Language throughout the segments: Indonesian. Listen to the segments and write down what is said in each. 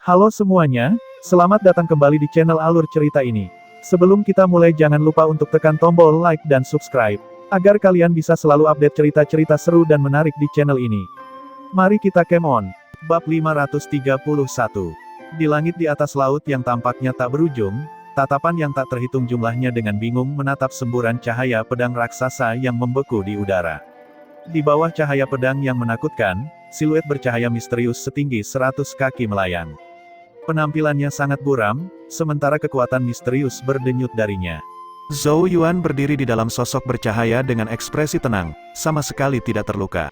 Halo semuanya, selamat datang kembali di channel Alur Cerita ini. Sebelum kita mulai jangan lupa untuk tekan tombol like dan subscribe, agar kalian bisa selalu update cerita-cerita seru dan menarik di channel ini. Mari kita game on. Bab 531. Di langit di atas laut yang tampaknya tak berujung, tatapan yang tak terhitung jumlahnya dengan bingung menatap semburan cahaya pedang raksasa yang membeku di udara. Di bawah cahaya pedang yang menakutkan, siluet bercahaya misterius setinggi 100 kaki melayang. Penampilannya sangat buram, sementara kekuatan misterius berdenyut darinya. Zhou Yuan berdiri di dalam sosok bercahaya dengan ekspresi tenang, sama sekali tidak terluka.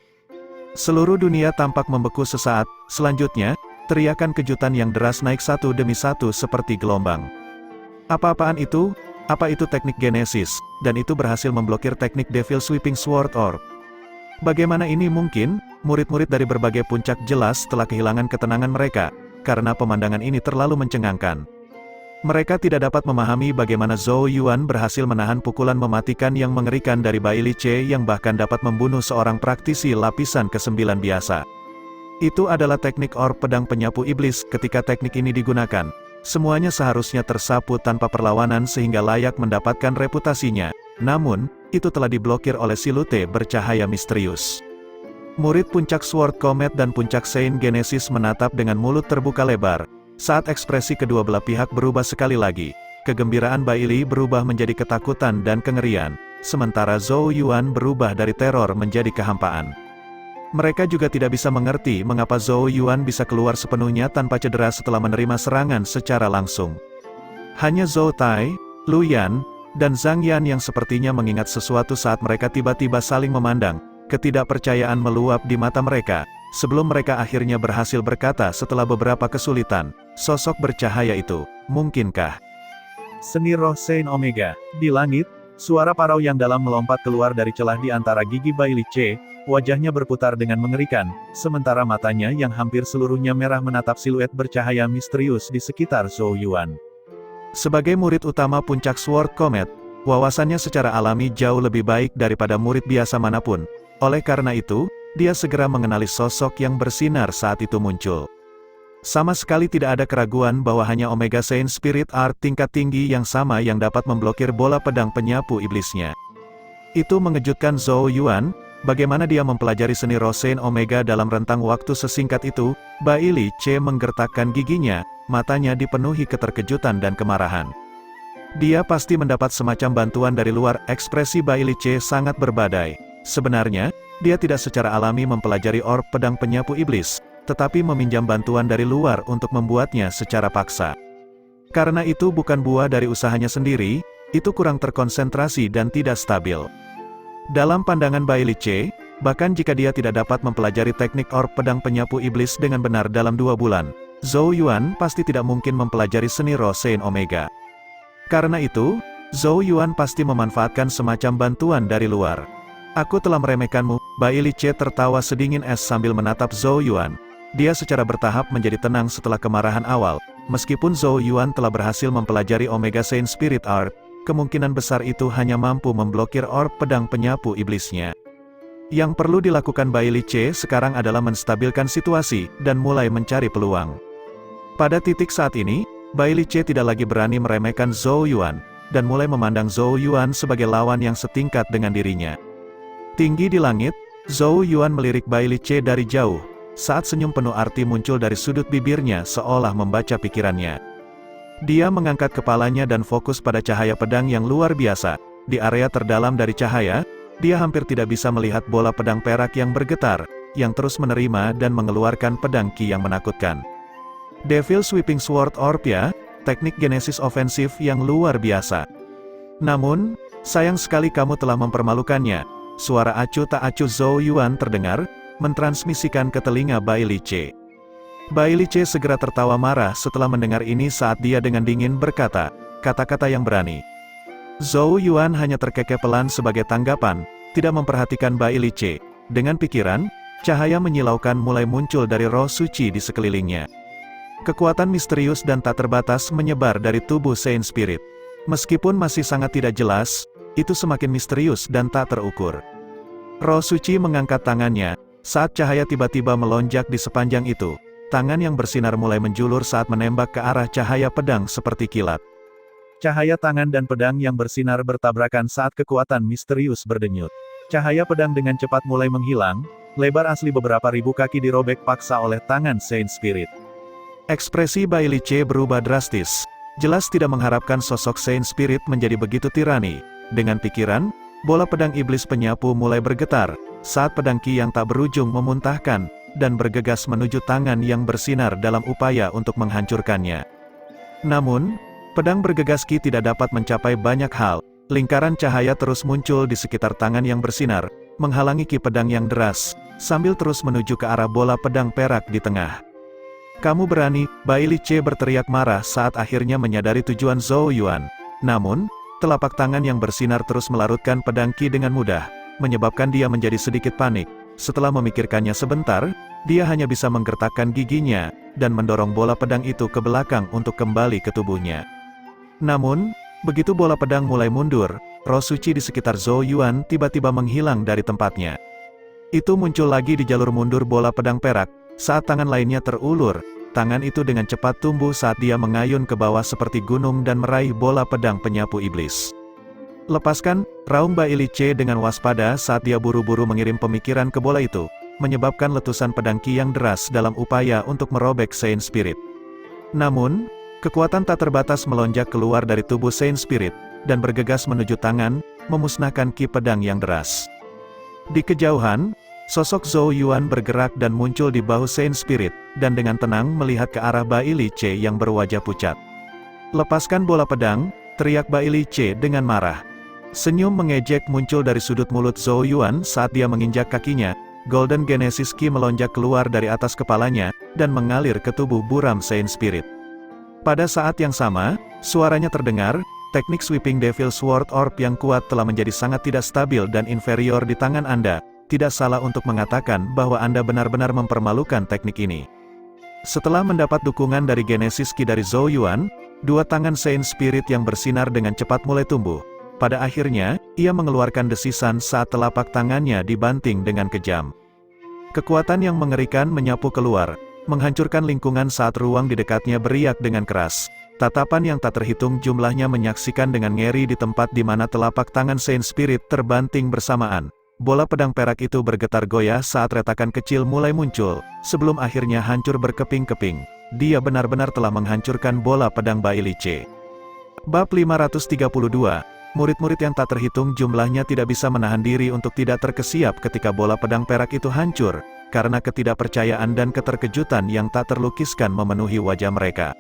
Seluruh dunia tampak membeku sesaat, selanjutnya, teriakan kejutan yang deras naik satu demi satu seperti gelombang. Apa-apaan itu? Apa itu teknik Genesis, dan itu berhasil memblokir teknik Devil Sweeping Sword Orb? Bagaimana ini mungkin? Murid-murid dari berbagai puncak jelas telah kehilangan ketenangan mereka, karena pemandangan ini terlalu mencengangkan. Mereka tidak dapat memahami bagaimana Zhou Yuan berhasil menahan pukulan mematikan yang mengerikan dari Bai Li Ce yang bahkan dapat membunuh seorang praktisi lapisan ke-9 biasa. Itu adalah teknik orb pedang penyapu iblis. Ketika teknik ini digunakan, semuanya seharusnya tersapu tanpa perlawanan sehingga layak mendapatkan reputasinya. Namun, itu telah diblokir oleh silute bercahaya misterius. Murid puncak Sword Comet dan puncak Saint Genesis menatap dengan mulut terbuka lebar. Saat ekspresi kedua belah pihak berubah sekali lagi, kegembiraan Bai Li berubah menjadi ketakutan dan kengerian, sementara Zhou Yuan berubah dari teror menjadi kehampaan. Mereka juga tidak bisa mengerti mengapa Zhou Yuan bisa keluar sepenuhnya tanpa cedera setelah menerima serangan secara langsung. Hanya Zhou Tai, Lu Yan, dan Zhang Yan yang sepertinya mengingat sesuatu saat mereka tiba-tiba saling memandang. Ketidakpercayaan meluap di mata mereka, sebelum mereka akhirnya berhasil berkata setelah beberapa kesulitan, sosok bercahaya itu, mungkinkah? Seni roh Saint Omega. Di langit, suara parau yang dalam melompat keluar dari celah di antara gigi Bai Li Ce, wajahnya berputar dengan mengerikan, sementara matanya yang hampir seluruhnya merah menatap siluet bercahaya misterius di sekitar Zhou Yuan. Sebagai murid utama puncak Sword Comet, wawasannya secara alami jauh lebih baik daripada murid biasa manapun. Oleh karena itu, dia segera mengenali sosok yang bersinar saat itu muncul. Sama sekali tidak ada keraguan bahwa hanya Omega Saint Spirit Art tingkat tinggi yang sama yang dapat memblokir bola pedang penyapu iblisnya. Itu mengejutkan Zhou Yuan, bagaimana dia mempelajari seni roh Saint Omega dalam rentang waktu sesingkat itu. Bai Li Ce menggertakkan giginya, matanya dipenuhi keterkejutan dan kemarahan. Dia pasti mendapat semacam bantuan dari luar. Ekspresi Bai Li Ce sangat berbadai. Sebenarnya, dia tidak secara alami mempelajari orb pedang penyapu iblis, tetapi meminjam bantuan dari luar untuk membuatnya secara paksa. Karena itu bukan buah dari usahanya sendiri, itu kurang terkonsentrasi dan tidak stabil. Dalam pandangan Bai Li Ce, bahkan jika dia tidak dapat mempelajari teknik orb pedang penyapu iblis dengan benar dalam 2 bulan, Zhou Yuan pasti tidak mungkin mempelajari seni roh Saint Omega. Karena itu, Zhou Yuan pasti memanfaatkan semacam bantuan dari luar. Aku telah meremehkanmu. Bai Li Ce tertawa sedingin es sambil menatap Zhou Yuan. Dia secara bertahap menjadi tenang setelah kemarahan awal. Meskipun Zhou Yuan telah berhasil mempelajari Omega Saint Spirit Art, kemungkinan besar itu hanya mampu memblokir orb pedang penyapu iblisnya. Yang perlu dilakukan Bai Li Ce sekarang adalah menstabilkan situasi, dan mulai mencari peluang. Pada titik saat ini, Bai Li Ce tidak lagi berani meremehkan Zhou Yuan, dan mulai memandang Zhou Yuan sebagai lawan yang setingkat dengan dirinya. Tinggi di langit, Zhou Yuan melirik Bai Li Ce dari jauh, saat senyum penuh arti muncul dari sudut bibirnya seolah membaca pikirannya. Dia mengangkat kepalanya dan fokus pada cahaya pedang yang luar biasa. Di area terdalam dari cahaya, dia hampir tidak bisa melihat bola pedang perak yang bergetar, yang terus menerima dan mengeluarkan pedang ki yang menakutkan. Devil Sweeping Sword Orb ya, teknik Genesis ofensif yang luar biasa. Namun, sayang sekali kamu telah mempermalukannya. Suara acuh tak acuh Zhou Yuan terdengar, mentransmisikan ke telinga Bai Li Ce. Bai Li Ce segera tertawa marah setelah mendengar ini saat dia dengan dingin berkata, kata-kata yang berani. Zhou Yuan hanya terkekeh pelan sebagai tanggapan, tidak memperhatikan Bai Li Ce. Dengan pikiran, cahaya menyilaukan mulai muncul dari roh suci di sekelilingnya. Kekuatan misterius dan tak terbatas menyebar dari tubuh Saint Spirit. Meskipun masih sangat tidak jelas, itu semakin misterius dan tak terukur. Roh suci mengangkat tangannya, saat cahaya tiba-tiba melonjak di sepanjang itu. tangan yang bersinar mulai menjulur saat menembak ke arah cahaya pedang seperti kilat. Cahaya tangan dan pedang yang bersinar bertabrakan saat kekuatan misterius berdenyut. Cahaya pedang dengan cepat mulai menghilang, lebar asli beberapa ribu kaki dirobek paksa oleh tangan Saint Spirit. Ekspresi Bailey C berubah drastis. Jelas tidak mengharapkan sosok Saint Spirit menjadi begitu tirani. Dengan pikiran, bola pedang iblis penyapu mulai bergetar, saat pedang Ki yang tak berujung memuntahkan, dan bergegas menuju tangan yang bersinar dalam upaya untuk menghancurkannya. Namun, pedang bergegas Ki tidak dapat mencapai banyak hal. Lingkaran cahaya terus muncul di sekitar tangan yang bersinar, menghalangi Ki pedang yang deras, sambil terus menuju ke arah bola pedang perak di tengah. "Kamu berani," Bailey C berteriak marah saat akhirnya menyadari tujuan Zhou Yuan. Namun, telapak tangan yang bersinar terus melarutkan pedang Ki dengan mudah, menyebabkan dia menjadi sedikit panik. Setelah memikirkannya sebentar, dia hanya bisa menggertakkan giginya, dan mendorong bola pedang itu ke belakang untuk kembali ke tubuhnya. Namun, begitu bola pedang mulai mundur, roh suci di sekitar Zhou Yuan tiba-tiba menghilang dari tempatnya. Itu muncul lagi di jalur mundur bola pedang perak, saat tangan lainnya terulur. Tangan itu dengan cepat tumbuh saat dia mengayun ke bawah seperti gunung dan meraih bola pedang penyapu iblis. "Lepaskan!" raung Bailey C dengan waspada saat dia buru-buru mengirim pemikiran ke bola itu, menyebabkan letusan pedang Ki yang deras dalam upaya untuk merobek Saint Spirit. Namun, kekuatan tak terbatas melonjak keluar dari tubuh Saint Spirit, dan bergegas menuju tangan, memusnahkan Ki pedang yang deras. Di kejauhan, sosok Zhou Yuan bergerak dan muncul di bahu Saint Spirit, dan dengan tenang melihat ke arah Bailey C yang berwajah pucat. "Lepaskan bola pedang!" teriak Bailey C dengan marah. Senyum mengejek muncul dari sudut mulut Zhou Yuan saat dia menginjak kakinya. Golden Genesis Ki melonjak keluar dari atas kepalanya, dan mengalir ke tubuh buram Saint Spirit. Pada saat yang sama, suaranya terdengar, "Teknik Sweeping Devil Sword Orb yang kuat telah menjadi sangat tidak stabil dan inferior di tangan Anda. Tidak salah untuk mengatakan bahwa Anda benar-benar mempermalukan teknik ini." Setelah mendapat dukungan dari Genesis Ki dari Zhou Yuan, dua tangan Saint Spirit yang bersinar dengan cepat mulai tumbuh. Pada akhirnya, ia mengeluarkan desisan saat telapak tangannya dibanting dengan kejam. Kekuatan yang mengerikan menyapu keluar, menghancurkan lingkungan saat ruang di dekatnya beriak dengan keras. Tatapan yang tak terhitung jumlahnya menyaksikan dengan ngeri di tempat di mana telapak tangan Saint Spirit terbanting bersamaan. Bola pedang perak itu bergetar goyah saat retakan kecil mulai muncul, sebelum akhirnya hancur berkeping-keping. Dia benar-benar telah menghancurkan bola pedang Bailey C. Bab 532. Murid-murid yang tak terhitung jumlahnya tidak bisa menahan diri untuk tidak terkesiap ketika bola pedang perak itu hancur, karena ketidakpercayaan dan keterkejutan yang tak terlukiskan memenuhi wajah mereka.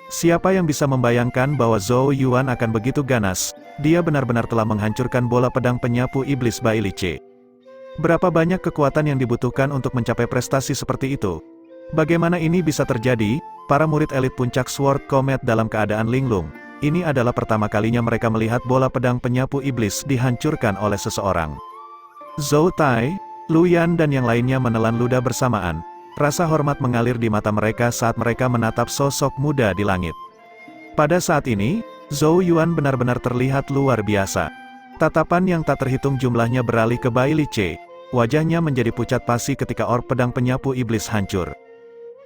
Siapa yang bisa membayangkan bahwa Zhou Yuan akan begitu ganas? Dia benar-benar telah menghancurkan bola pedang penyapu iblis Bailey C. Berapa banyak kekuatan yang dibutuhkan untuk mencapai prestasi seperti itu? Bagaimana ini bisa terjadi? Para murid elit puncak Sword Comet dalam keadaan linglung. Ini adalah pertama kalinya mereka melihat bola pedang penyapu iblis dihancurkan oleh seseorang. Zhou Tai, Lu Yan dan yang lainnya menelan ludah bersamaan. Rasa hormat mengalir di mata mereka saat mereka menatap sosok muda di langit. Pada saat ini, Zhou Yuan benar-benar terlihat luar biasa. Tatapan yang tak terhitung jumlahnya beralih ke Bailey C. Wajahnya menjadi pucat pasi ketika orb pedang penyapu iblis hancur.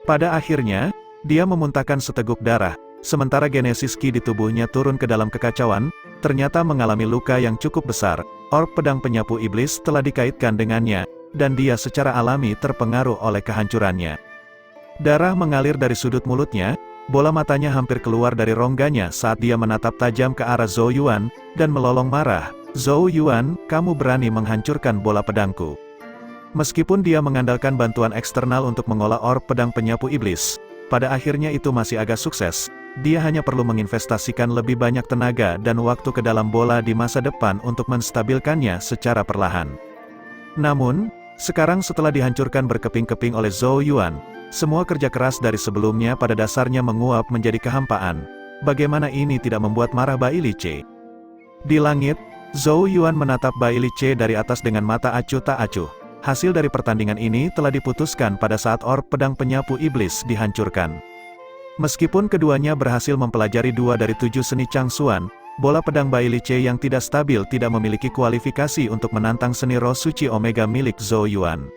Pada akhirnya, dia memuntahkan seteguk darah, sementara Genesis Ki di tubuhnya turun ke dalam kekacauan, ternyata mengalami luka yang cukup besar. Orb pedang penyapu iblis telah dikaitkan dengannya, dan dia secara alami terpengaruh oleh kehancurannya. Darah mengalir dari sudut mulutnya, bola matanya hampir keluar dari rongganya saat dia menatap tajam ke arah Zhou Yuan, dan melolong marah. "Zhou Yuan, kamu berani menghancurkan bola pedangku." Meskipun dia mengandalkan bantuan eksternal untuk mengolah orb pedang penyapu iblis, pada akhirnya itu masih agak sukses. Dia hanya perlu menginvestasikan lebih banyak tenaga dan waktu ke dalam bola di masa depan untuk menstabilkannya secara perlahan. Namun, sekarang setelah dihancurkan berkeping-keping oleh Zhou Yuan, semua kerja keras dari sebelumnya pada dasarnya menguap menjadi kehampaan. Bagaimana ini tidak membuat marah Bailey C? Di langit, Zhou Yuan menatap Bailey C dari atas dengan mata acuh tak acuh. Hasil dari pertandingan ini telah diputuskan pada saat orb pedang penyapu iblis dihancurkan. Meskipun keduanya berhasil mempelajari 2 dari 7 seni Changsuan, bola pedang Bailey C yang tidak stabil tidak memiliki kualifikasi untuk menantang seni roh suci Omega milik Zhou Yuan.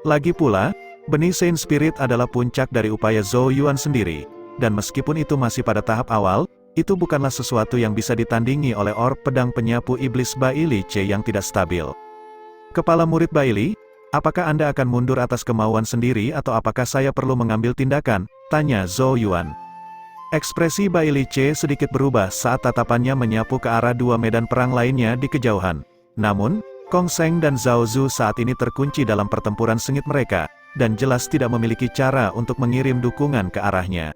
Lagi pula, Benih Saint Spirit adalah puncak dari upaya Zhou Yuan sendiri, dan meskipun itu masih pada tahap awal, itu bukanlah sesuatu yang bisa ditandingi oleh orb pedang penyapu iblis Bai Li Ce yang tidak stabil. Kepala murid Bai Li, apakah Anda akan mundur atas kemauan sendiri atau apakah saya perlu mengambil tindakan? Tanya Zhou Yuan. Ekspresi Bai Li Ce sedikit berubah saat tatapannya menyapu ke arah dua medan perang lainnya di kejauhan. Namun, Kong Sheng dan Zhao Zu saat ini terkunci dalam pertempuran sengit mereka, dan jelas tidak memiliki cara untuk mengirim dukungan ke arahnya.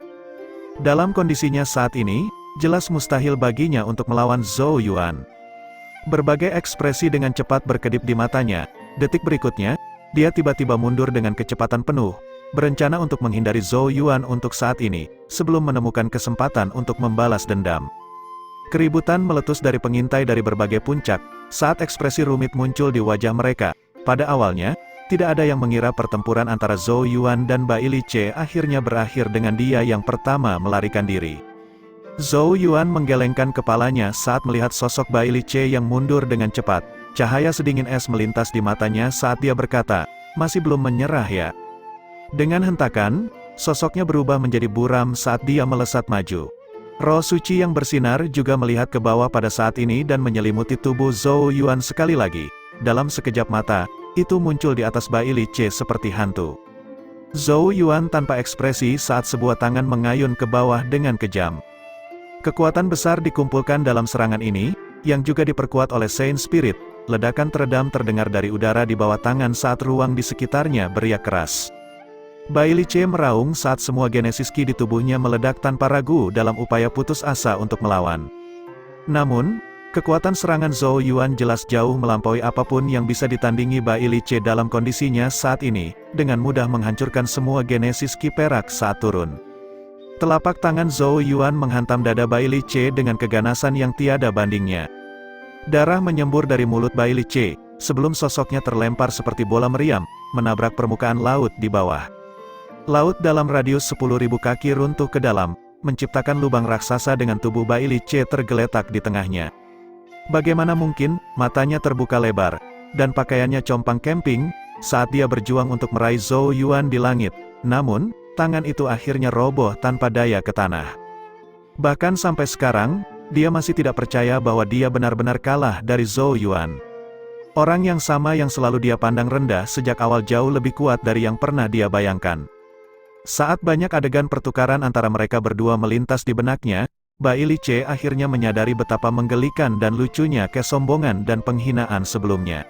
Dalam kondisinya saat ini, jelas mustahil baginya untuk melawan Zhou Yuan. Berbagai ekspresi dengan cepat berkedip di matanya. Detik berikutnya, dia tiba-tiba mundur dengan kecepatan penuh, berencana untuk menghindari Zhou Yuan untuk saat ini, sebelum menemukan kesempatan untuk membalas dendam. Keributan meletus dari pengintai dari berbagai puncak, saat ekspresi rumit muncul di wajah mereka. Pada awalnya, tidak ada yang mengira pertempuran antara Zhou Yuan dan Bai Li Ce akhirnya berakhir dengan dia yang pertama melarikan diri. Zhou Yuan menggelengkan kepalanya saat melihat sosok Bai Li Ce yang mundur dengan cepat. Cahaya sedingin es melintas di matanya saat dia berkata, "Masih belum menyerah ya?" Dengan hentakan, sosoknya berubah menjadi buram saat dia melesat maju. Roh suci yang bersinar juga melihat ke bawah pada saat ini dan menyelimuti tubuh Zhou Yuan sekali lagi. Dalam sekejap mata, itu muncul di atas Bai Li Ce seperti hantu. Zhou Yuan tanpa ekspresi saat sebuah tangan mengayun ke bawah dengan kejam. Kekuatan besar dikumpulkan dalam serangan ini, yang juga diperkuat oleh Saint Spirit. Ledakan teredam terdengar dari udara di bawah tangan saat ruang di sekitarnya beriak keras. Bai Li Ce meraung saat semua Genesis Ki di tubuhnya meledak tanpa ragu dalam upaya putus asa untuk melawan. Namun, kekuatan serangan Zhou Yuan jelas jauh melampaui apapun yang bisa ditandingi Bai Li Ce dalam kondisinya saat ini, dengan mudah menghancurkan semua Genesis Ki perak saat turun. Telapak tangan Zhou Yuan menghantam dada Bai Li Ce dengan keganasan yang tiada bandingnya. Darah menyembur dari mulut Bai Li Ce, sebelum sosoknya terlempar seperti bola meriam, menabrak permukaan laut di bawah. Laut dalam radius 10.000 kaki runtuh ke dalam, menciptakan lubang raksasa dengan tubuh Bai Li Ce tergeletak di tengahnya. Bagaimana mungkin, matanya terbuka lebar, dan pakaiannya compang camping, saat dia berjuang untuk meraih Zhou Yuan di langit. Namun, tangan itu akhirnya roboh tanpa daya ke tanah. Bahkan sampai sekarang, dia masih tidak percaya bahwa dia benar-benar kalah dari Zhou Yuan. Orang yang sama yang selalu dia pandang rendah sejak awal jauh lebih kuat dari yang pernah dia bayangkan. Saat banyak adegan pertukaran antara mereka berdua melintas di benaknya, Bai Li Ce akhirnya menyadari betapa menggelikan dan lucunya kesombongan dan penghinaan sebelumnya.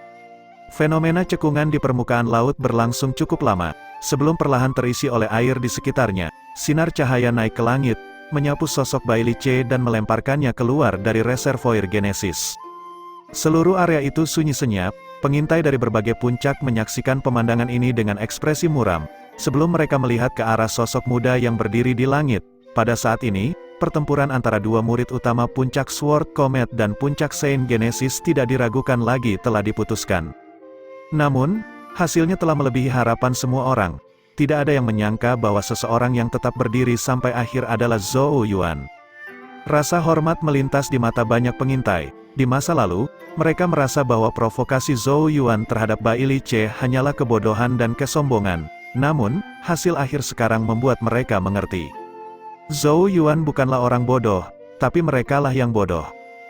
Fenomena cekungan di permukaan laut berlangsung cukup lama, sebelum perlahan terisi oleh air di sekitarnya. Sinar cahaya naik ke langit, menyapu sosok Bai Li Ce dan melemparkannya keluar dari reservoir Genesis. Seluruh area itu sunyi senyap, pengintai dari berbagai puncak menyaksikan pemandangan ini dengan ekspresi muram, sebelum mereka melihat ke arah sosok muda yang berdiri di langit. Pada saat ini, pertempuran antara dua murid utama puncak Sword Comet dan puncak Saint Genesis tidak diragukan lagi telah diputuskan. Namun, hasilnya telah melebihi harapan semua orang. Tidak ada yang menyangka bahwa seseorang yang tetap berdiri sampai akhir adalah Zhou Yuan. Rasa hormat melintas di mata banyak pengintai. Di masa lalu, mereka merasa bahwa provokasi Zhou Yuan terhadap Bai Li Ce hanyalah kebodohan dan kesombongan. Namun, hasil akhir sekarang membuat mereka mengerti. Zhou Yuan bukanlah orang bodoh, tapi merekalah yang bodoh.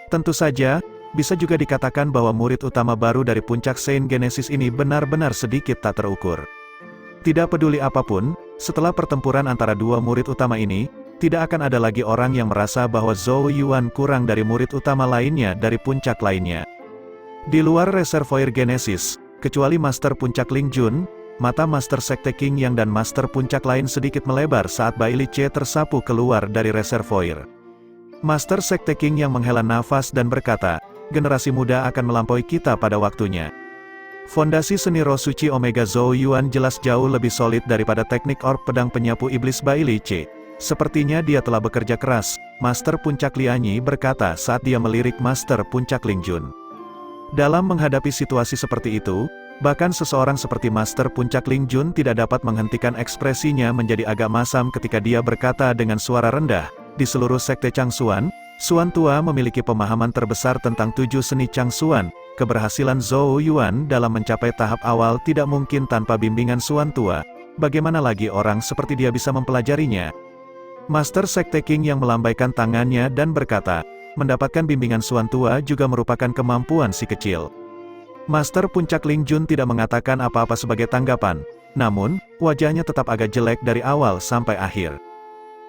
Tentu saja, bisa juga dikatakan bahwa murid utama baru dari puncak Saint Genesis ini benar-benar sedikit tak terukur. Tidak peduli apapun, setelah pertempuran antara dua murid utama ini, tidak akan ada lagi orang yang merasa bahwa Zhou Yuan kurang dari murid utama lainnya dari puncak lainnya. Di luar reservoir Genesis, kecuali Master Puncak Ling Jun, mata Master Sekte King Yang dan Master Puncak lain sedikit melebar saat Bai Li Ce tersapu keluar dari reservoir. Master Sekte King Yang menghela nafas dan berkata, generasi muda akan melampaui kita pada waktunya. Fondasi seni roh suci Omega Zhou Yuan jelas jauh lebih solid daripada teknik orb pedang penyapu iblis Bai Li Ce. Sepertinya dia telah bekerja keras, Master Puncak Lianyi berkata saat dia melirik Master Puncak Ling Jun. Dalam menghadapi situasi seperti itu, bahkan seseorang seperti Master Puncak Ling Jun tidak dapat menghentikan ekspresinya menjadi agak masam ketika dia berkata dengan suara rendah, di seluruh sekte Changsuan, Suan Tua memiliki pemahaman terbesar tentang 7 seni Changsuan. Keberhasilan Zhou Yuan dalam mencapai tahap awal tidak mungkin tanpa bimbingan Suan Tua. bagaimana lagi orang seperti dia bisa mempelajarinya? Master Sekte King yang melambaikan tangannya dan berkata, mendapatkan bimbingan Suan Tua juga merupakan kemampuan si kecil. Master Puncak Ling Jun tidak mengatakan apa-apa sebagai tanggapan, namun, wajahnya tetap agak jelek dari awal sampai akhir.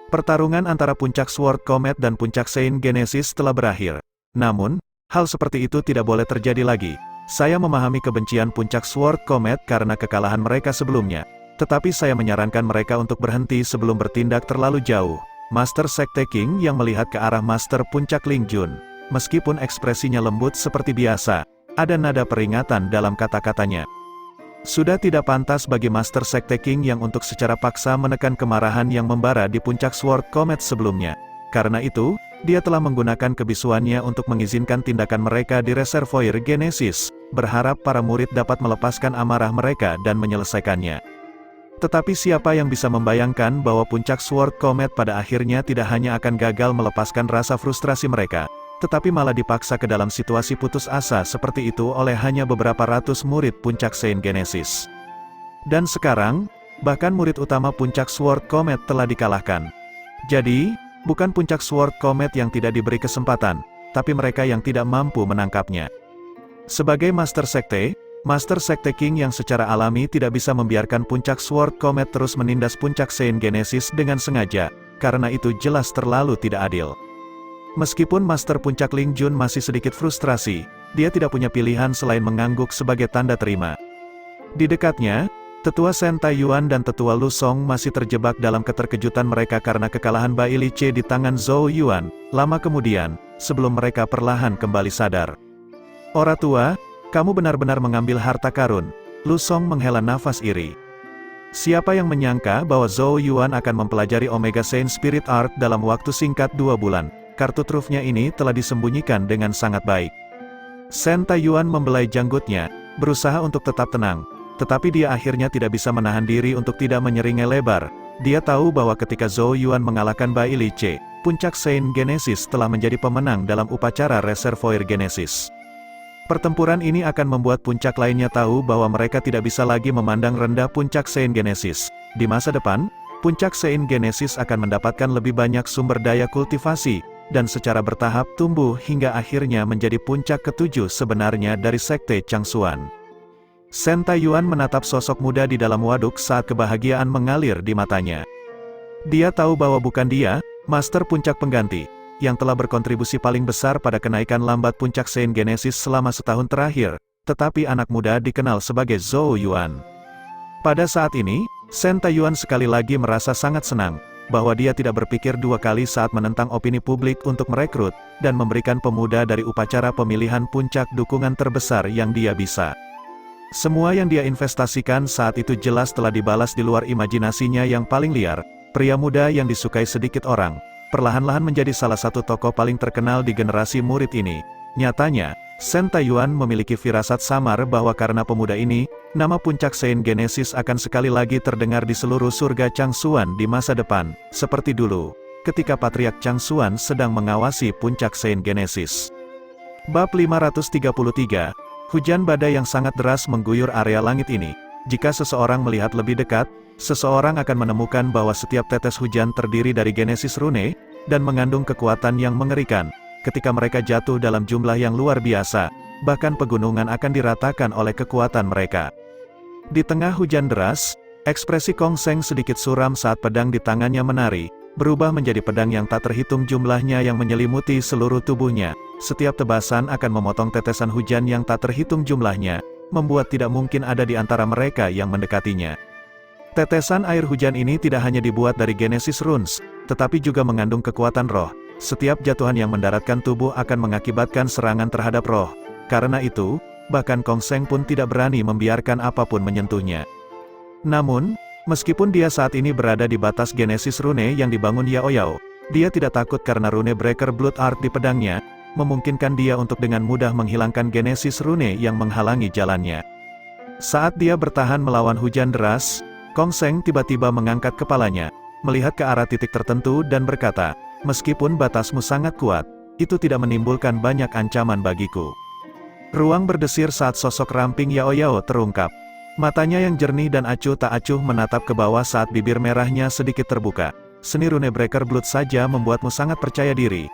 Pertarungan antara Puncak Sword Comet dan Puncak Saint Genesis telah berakhir. Namun, hal seperti itu tidak boleh terjadi lagi. Saya memahami kebencian Puncak Sword Comet karena kekalahan mereka sebelumnya. Tetapi saya menyarankan mereka untuk berhenti sebelum bertindak terlalu jauh. Master Sekte King yang melihat ke arah Master Puncak Ling Jun. Meskipun ekspresinya lembut seperti biasa, ada nada peringatan dalam kata-katanya. Sudah tidak pantas bagi Master Sekte King yang untuk secara paksa menekan kemarahan yang membara di Puncak Sword Comet sebelumnya. Karena itu, dia telah menggunakan kebisuannya untuk mengizinkan tindakan mereka di Reservoir Genesis, berharap para murid dapat melepaskan amarah mereka dan menyelesaikannya. Tetapi siapa yang bisa membayangkan bahwa Puncak Sword Comet pada akhirnya tidak hanya akan gagal melepaskan rasa frustrasi mereka, tetapi malah dipaksa ke dalam situasi putus asa seperti itu oleh hanya beberapa ratus murid Puncak Saint Genesis. Dan sekarang, bahkan murid utama Puncak Sword Comet telah dikalahkan. Jadi, bukan Puncak Sword Comet yang tidak diberi kesempatan, tapi mereka yang tidak mampu menangkapnya. Sebagai Master Sekte King yang secara alami tidak bisa membiarkan Puncak Sword Comet terus menindas Puncak Saint Genesis dengan sengaja, karena itu jelas terlalu tidak adil. Meskipun Master Puncak Ling Jun masih sedikit frustrasi, dia tidak punya pilihan selain mengangguk sebagai tanda terima. Di dekatnya, Tetua Shen Taiyuan dan Tetua Lu Song masih terjebak dalam keterkejutan mereka karena kekalahan Bai Li Ce di tangan Zhou Yuan, lama kemudian, sebelum mereka perlahan kembali sadar. Ora tua, kamu benar-benar mengambil harta karun. Lu Song menghela nafas iri. Siapa yang menyangka bahwa Zhou Yuan akan mempelajari Omega Saint Spirit Art dalam waktu singkat 2 bulan. Kartu trufnya ini telah disembunyikan dengan sangat baik. Shen Taiyuan membelai janggutnya, berusaha untuk tetap tenang. Tetapi dia akhirnya tidak bisa menahan diri untuk tidak menyeringai lebar. Dia tahu bahwa ketika Zhou Yuan mengalahkan Bai Li Ce, Puncak Saint Genesis telah menjadi pemenang dalam upacara Reservoir Genesis. Pertempuran ini akan membuat puncak lainnya tahu bahwa mereka tidak bisa lagi memandang rendah Puncak Saint Genesis. Di masa depan, Puncak Saint Genesis akan mendapatkan lebih banyak sumber daya kultivasi, dan secara bertahap tumbuh hingga akhirnya menjadi puncak ketujuh sebenarnya dari Sekte Changsuan. Shen Taiyuan menatap sosok muda di dalam waduk saat kebahagiaan mengalir di matanya. Dia tahu bahwa bukan dia, Master Puncak Pengganti, yang telah berkontribusi paling besar pada kenaikan lambat Puncak Saint Genesis selama setahun terakhir, tetapi anak muda dikenal sebagai Zhou Yuan. Pada saat ini, Shen Taiyuan sekali lagi merasa sangat senang, bahwa dia tidak berpikir 2 kali saat menentang opini publik untuk merekrut, dan memberikan pemuda dari upacara pemilihan puncak dukungan terbesar yang dia bisa. Semua yang dia investasikan saat itu jelas telah dibalas di luar imajinasinya yang paling liar. Pria muda yang disukai sedikit orang, perlahan-lahan menjadi salah satu tokoh paling terkenal di generasi murid ini. Nyatanya, Shen Taiyuan memiliki firasat samar bahwa karena pemuda ini, nama Puncak Saint Genesis akan sekali lagi terdengar di seluruh surga Changsuan di masa depan, seperti dulu, ketika Patriark Changsuan sedang mengawasi Puncak Saint Genesis. Bab 533, Hujan badai yang sangat deras mengguyur area langit ini. Jika seseorang melihat lebih dekat, seseorang akan menemukan bahwa setiap tetes hujan terdiri dari Genesis Rune, dan mengandung kekuatan yang mengerikan. Ketika mereka jatuh dalam jumlah yang luar biasa, bahkan pegunungan akan diratakan oleh kekuatan mereka. Di tengah hujan deras, ekspresi Kong Seng sedikit suram saat pedang di tangannya menari, berubah menjadi pedang yang tak terhitung jumlahnya yang menyelimuti seluruh tubuhnya. Setiap tebasan akan memotong tetesan hujan yang tak terhitung jumlahnya, membuat tidak mungkin ada di antara mereka yang mendekatinya. Tetesan air hujan ini tidak hanya dibuat dari Genesis Runes, tetapi juga mengandung kekuatan roh. Setiap jatuhan yang mendaratkan tubuh akan mengakibatkan serangan terhadap roh. Karena itu, bahkan Kong Seng pun tidak berani membiarkan apapun menyentuhnya. Namun, meskipun dia saat ini berada di batas Genesis Rune yang dibangun Yao Yao, dia tidak takut karena Rune Breaker Blood Art di pedangnya, memungkinkan dia untuk dengan mudah menghilangkan Genesis Rune yang menghalangi jalannya. Saat dia bertahan melawan hujan deras, Kong Seng tiba-tiba mengangkat kepalanya, melihat ke arah titik tertentu dan berkata, "Meskipun batasmu sangat kuat, itu tidak menimbulkan banyak ancaman bagiku." Ruang berdesir saat sosok ramping Yao Yao terungkap. Matanya yang jernih dan acuh tak acuh menatap ke bawah saat bibir merahnya sedikit terbuka. Seni Runebreaker Blood saja membuatmu sangat percaya diri.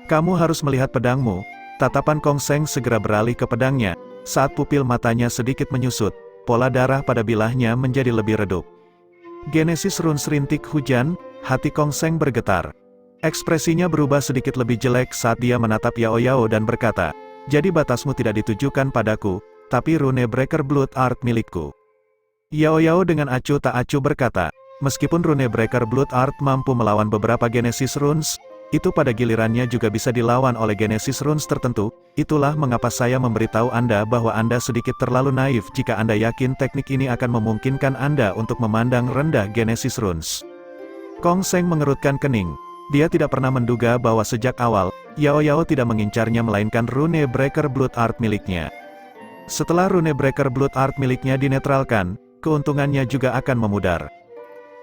Kamu harus melihat pedangmu. Tatapan Kong Seng segera beralih ke pedangnya. Saat pupil matanya sedikit menyusut, pola darah pada bilahnya menjadi lebih redup. Genesis Runes rintik hujan, hati Kong Seng bergetar. Ekspresinya berubah sedikit lebih jelek saat dia menatap Yao Yao dan berkata, "Jadi batasmu tidak ditujukan padaku, tapi Runebreaker Blood Art milikku." Yao Yao dengan acuh tak acuh berkata, "Meskipun Runebreaker Blood Art mampu melawan beberapa Genesis Runes, itu pada gilirannya juga bisa dilawan oleh Genesis Runes tertentu, itulah mengapa saya memberitahu Anda bahwa Anda sedikit terlalu naif jika Anda yakin teknik ini akan memungkinkan Anda untuk memandang rendah Genesis Runes." Kong Seng mengerutkan kening. Dia tidak pernah menduga bahwa sejak awal, Yao Yao tidak mengincarnya melainkan Runebreaker Blood Art miliknya. Setelah Runebreaker Blood Art miliknya dinetralkan, keuntungannya juga akan memudar.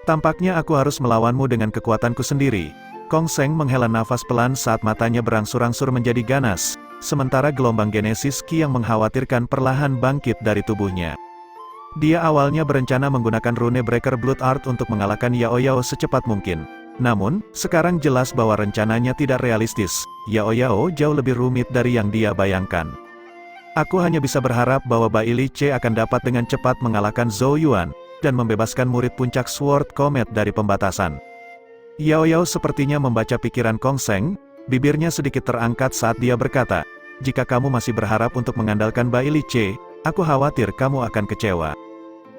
"Tampaknya aku harus melawanmu dengan kekuatanku sendiri." Kong Seng menghela nafas pelan saat matanya berangsur-angsur menjadi ganas, sementara gelombang Genesis Ki yang mengkhawatirkan perlahan bangkit dari tubuhnya. Dia awalnya berencana menggunakan Runebreaker Blood Art untuk mengalahkan Yao Yao secepat mungkin. Namun, sekarang jelas bahwa rencananya tidak realistis. Yao Yao jauh lebih rumit dari yang dia bayangkan. "Aku hanya bisa berharap bahwa Bai Li Ce akan dapat dengan cepat mengalahkan Zhou Yuan, dan membebaskan murid puncak Sword Comet dari pembatasan." Yao Yao sepertinya membaca pikiran Kong Seng, bibirnya sedikit terangkat saat dia berkata, "Jika kamu masih berharap untuk mengandalkan Bai Li Ce, aku khawatir kamu akan kecewa."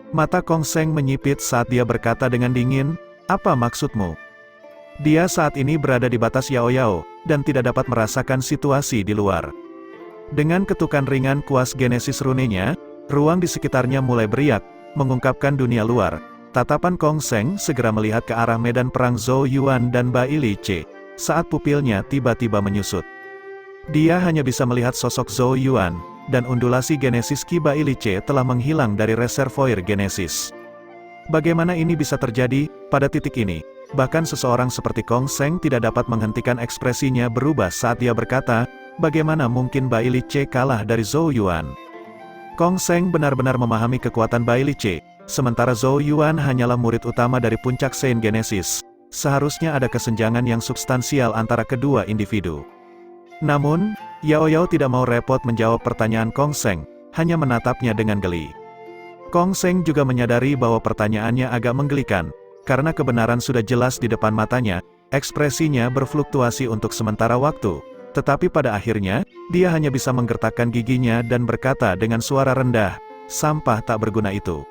Mata Kong Seng menyipit saat dia berkata dengan dingin, "Apa maksudmu?" Dia saat ini berada di batas Yao Yao, dan tidak dapat merasakan situasi di luar. Dengan ketukan ringan kuas Genesis runenya, ruang di sekitarnya mulai beriak, mengungkapkan dunia luar. Tatapan Kong Seng segera melihat ke arah medan perang Zhou Yuan dan Bai Li Ce, saat pupilnya tiba-tiba menyusut. Dia hanya bisa melihat sosok Zhou Yuan, dan undulasi Genesis Ki Bai Li Ce telah menghilang dari reservoir Genesis. Bagaimana ini bisa terjadi pada titik ini? Bahkan seseorang seperti Kong Seng tidak dapat menghentikan ekspresinya berubah saat dia berkata, "Bagaimana mungkin Bai Li Ce kalah dari Zhou Yuan?" Kong Seng benar-benar memahami kekuatan Bai Li Ce, sementara Zhou Yuan hanyalah murid utama dari puncak Saint Genesis. Seharusnya ada kesenjangan yang substansial antara kedua individu. Namun, Yao Yao tidak mau repot menjawab pertanyaan Kong Seng, hanya menatapnya dengan geli. Kong Seng juga menyadari bahwa pertanyaannya agak menggelikan. Karena kebenaran sudah jelas di depan matanya, ekspresinya berfluktuasi untuk sementara waktu. Tetapi pada akhirnya, dia hanya bisa menggertakkan giginya dan berkata dengan suara rendah, "Sampah tak berguna itu."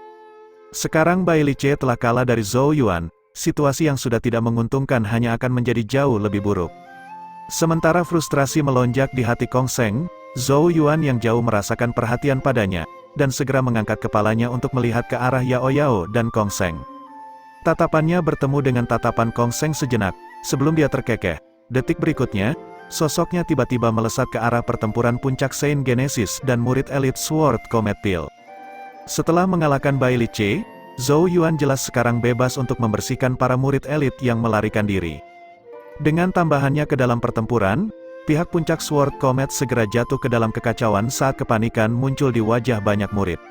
Sekarang Bai Li Ce telah kalah dari Zhou Yuan, situasi yang sudah tidak menguntungkan hanya akan menjadi jauh lebih buruk. Sementara frustrasi melonjak di hati Kong Seng, Zhou Yuan yang jauh merasakan perhatian padanya, dan segera mengangkat kepalanya untuk melihat ke arah Yao Yao dan Kong Seng. Tatapannya bertemu dengan tatapan Kong Seng sejenak, sebelum dia terkekeh. Detik berikutnya, sosoknya tiba-tiba melesat ke arah pertempuran puncak Saint Genesis dan murid elit Sword Comet Pil. Setelah mengalahkan Bai Li Ce, Zhou Yuan jelas sekarang bebas untuk membersihkan para murid elit yang melarikan diri. Dengan tambahannya ke dalam pertempuran, pihak puncak Sword Comet segera jatuh ke dalam kekacauan saat kepanikan muncul di wajah banyak murid.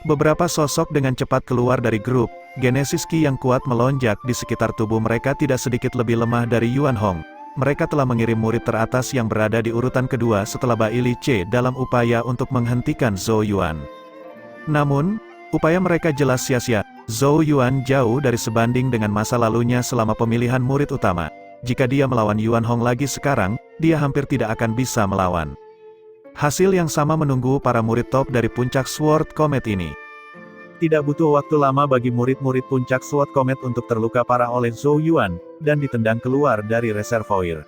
Beberapa sosok dengan cepat keluar dari grup, Genesis Ki yang kuat melonjak di sekitar tubuh mereka tidak sedikit lebih lemah dari Yuan Hong. Mereka telah mengirim murid teratas yang berada di urutan kedua setelah Bai Li Ce dalam upaya untuk menghentikan Zhou Yuan. Namun, upaya mereka jelas sia-sia. Zhou Yuan jauh dari sebanding dengan masa lalunya selama pemilihan murid utama. Jika dia melawan Yuan Hong lagi sekarang, dia hampir tidak akan bisa melawan. Hasil yang sama menunggu para murid top dari puncak Sword Comet ini. Tidak butuh waktu lama bagi murid-murid puncak Sword Comet untuk terluka parah oleh Zhou Yuan, dan ditendang keluar dari reservoir.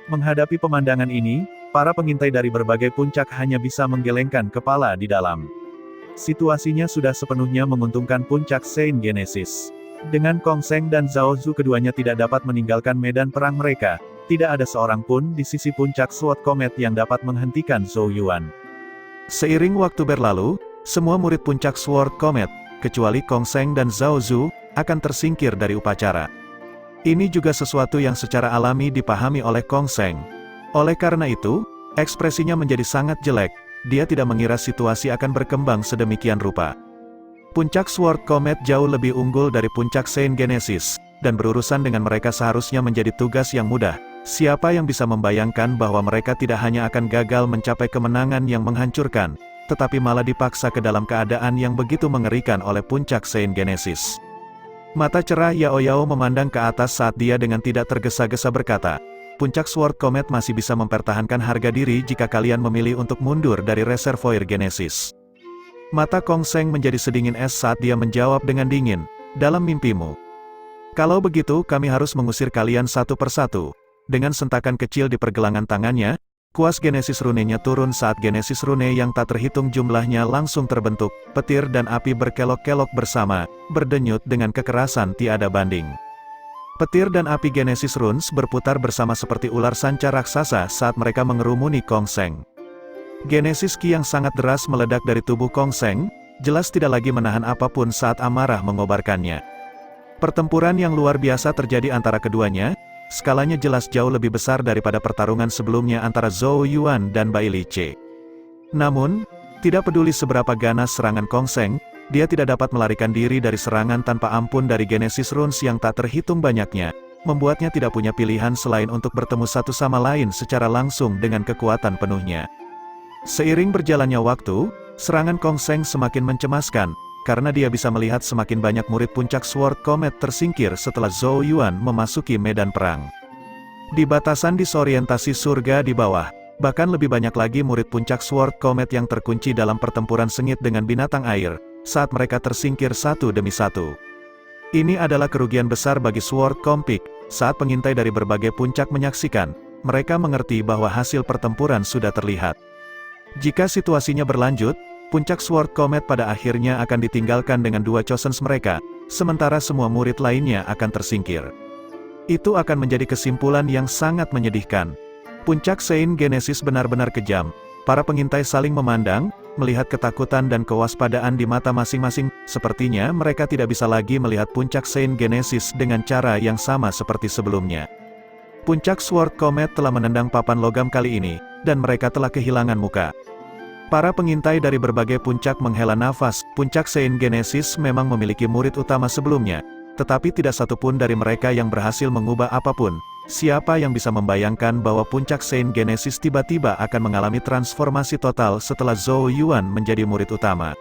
Menghadapi pemandangan ini, para pengintai dari berbagai puncak hanya bisa menggelengkan kepala di dalam. Situasinya sudah sepenuhnya menguntungkan puncak Saint Genesis. Dengan Kong Seng dan Zhao Zu keduanya tidak dapat meninggalkan medan perang mereka. Tidak ada seorang pun di sisi puncak Sword Comet yang dapat menghentikan Zhou Yuan. Seiring waktu berlalu, semua murid puncak Sword Comet, kecuali Kong Seng dan Zhao Zu, akan tersingkir dari upacara. Ini juga sesuatu yang secara alami dipahami oleh Kong Seng. Oleh karena itu, ekspresinya menjadi sangat jelek. Dia tidak mengira situasi akan berkembang sedemikian rupa. Puncak Sword Comet jauh lebih unggul dari puncak Saint Genesis, dan berurusan dengan mereka seharusnya menjadi tugas yang mudah. Siapa yang bisa membayangkan bahwa mereka tidak hanya akan gagal mencapai kemenangan yang menghancurkan, tetapi malah dipaksa ke dalam keadaan yang begitu mengerikan oleh puncak Saint Genesis. Mata cerah Yao Yao memandang ke atas saat dia dengan tidak tergesa-gesa berkata, puncak Sword Comet masih bisa mempertahankan harga diri jika kalian memilih untuk mundur dari reservoir Genesis. Mata Kong Seng menjadi sedingin es saat dia menjawab dengan dingin, dalam mimpimu. Kalau begitu kami harus mengusir kalian satu persatu. Dengan sentakan kecil di pergelangan tangannya, kuas Genesis Rune-nya turun saat Genesis Rune yang tak terhitung jumlahnya langsung terbentuk, petir dan api berkelok-kelok bersama, berdenyut dengan kekerasan tiada banding. Petir dan api Genesis Runes berputar bersama seperti ular sanca raksasa saat mereka mengerumuni Kong Seng. Genesis Ki yang sangat deras meledak dari tubuh Kong Seng, jelas tidak lagi menahan apapun saat amarah mengobarkannya. Pertempuran yang luar biasa terjadi antara keduanya, skalanya jelas jauh lebih besar daripada pertarungan sebelumnya antara Zhou Yuan dan Bai Li Ce. Namun, tidak peduli seberapa ganas serangan Kong Seng, dia tidak dapat melarikan diri dari serangan tanpa ampun dari Genesis Runes yang tak terhitung banyaknya, membuatnya tidak punya pilihan selain untuk bertemu satu sama lain secara langsung dengan kekuatan penuhnya. Seiring berjalannya waktu, serangan Kong Seng semakin mencemaskan, karena dia bisa melihat semakin banyak murid puncak Sword Comet tersingkir setelah Zhou Yuan memasuki medan perang. Di batasan disorientasi surga di bawah, bahkan lebih banyak lagi murid puncak Sword Comet yang terkunci dalam pertempuran sengit dengan binatang air, saat mereka tersingkir satu demi satu. Ini adalah kerugian besar bagi Sword Compik, saat pengintai dari berbagai puncak menyaksikan, mereka mengerti bahwa hasil pertempuran sudah terlihat. Jika situasinya berlanjut, puncak Sword Comet pada akhirnya akan ditinggalkan dengan dua Chosens mereka, sementara semua murid lainnya akan tersingkir. Itu akan menjadi kesimpulan yang sangat menyedihkan. Puncak Saint Genesis benar-benar kejam. Para pengintai saling memandang, melihat ketakutan dan kewaspadaan di mata masing-masing, sepertinya mereka tidak bisa lagi melihat puncak Saint Genesis dengan cara yang sama seperti sebelumnya. Puncak Sword Comet telah menendang papan logam kali ini, dan mereka telah kehilangan muka. Para pengintai dari berbagai puncak menghela nafas. Puncak Saint Genesis memang memiliki murid utama sebelumnya, tetapi tidak satupun dari mereka yang berhasil mengubah apapun. Siapa yang bisa membayangkan bahwa puncak Saint Genesis tiba-tiba akan mengalami transformasi total setelah Zhou Yuan menjadi murid utama?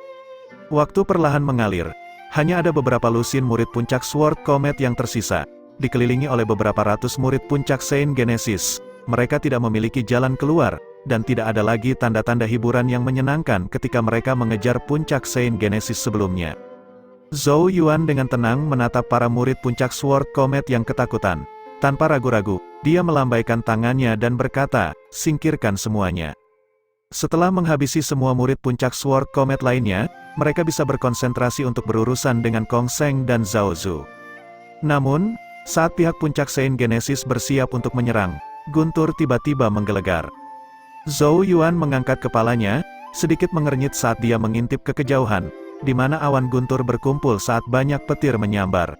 Waktu perlahan mengalir. Hanya ada beberapa lusin murid puncak Sword Comet yang tersisa, dikelilingi oleh beberapa ratus murid puncak Saint Genesis. Mereka tidak memiliki jalan keluar, dan tidak ada lagi tanda-tanda hiburan yang menyenangkan ketika mereka mengejar puncak Saint Genesis sebelumnya. Zhou Yuan dengan tenang menatap para murid puncak Sword Comet yang ketakutan. Tanpa ragu-ragu, dia melambaikan tangannya dan berkata, singkirkan semuanya. Setelah menghabisi semua murid puncak Sword Comet lainnya, mereka bisa berkonsentrasi untuk berurusan dengan Kong Seng dan Zhao Zu. Namun, saat pihak puncak Saint Genesis bersiap untuk menyerang, guntur tiba-tiba menggelegar. Zhou Yuan mengangkat kepalanya, sedikit mengernyit saat dia mengintip ke kejauhan, di mana awan guntur berkumpul saat banyak petir menyambar.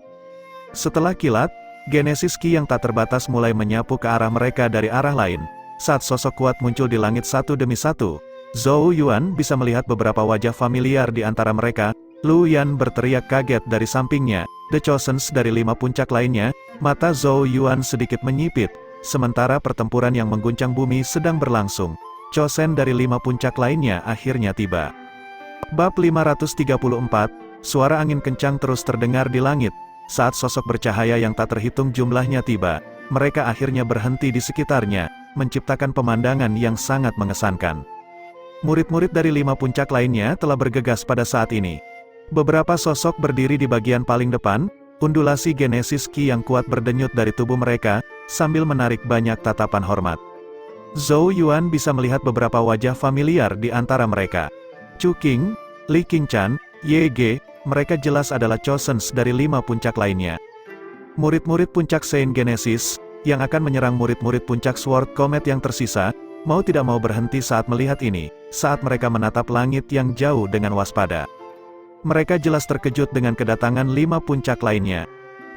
Setelah kilat, Genesis Ki yang tak terbatas mulai menyapu ke arah mereka dari arah lain. Saat sosok kuat muncul di langit satu demi satu, Zhou Yuan bisa melihat beberapa wajah familiar di antara mereka. Lu Yan berteriak kaget dari sampingnya. The Chosens dari 5 puncak lainnya. Mata Zhou Yuan sedikit menyipit. Sementara pertempuran yang mengguncang bumi sedang berlangsung, Chosen dari 5 puncak lainnya akhirnya tiba. Bab 534, suara angin kencang terus terdengar di langit. Saat sosok bercahaya yang tak terhitung jumlahnya tiba, mereka akhirnya berhenti di sekitarnya, menciptakan pemandangan yang sangat mengesankan. Murid-murid dari 5 puncak lainnya telah bergegas pada saat ini. Beberapa sosok berdiri di bagian paling depan, undulasi Genesis Ki yang kuat berdenyut dari tubuh mereka, sambil menarik banyak tatapan hormat. Zhou Yuan bisa melihat beberapa wajah familiar di antara mereka. Chu Qing, Li Qingchan, Ye Ge, mereka jelas adalah Chosens dari 5 puncak lainnya. Murid-murid puncak Saint Genesis, yang akan menyerang murid-murid puncak Sword Comet yang tersisa, mau tidak mau berhenti saat melihat ini, saat mereka menatap langit yang jauh dengan waspada. Mereka jelas terkejut dengan kedatangan 5 puncak lainnya.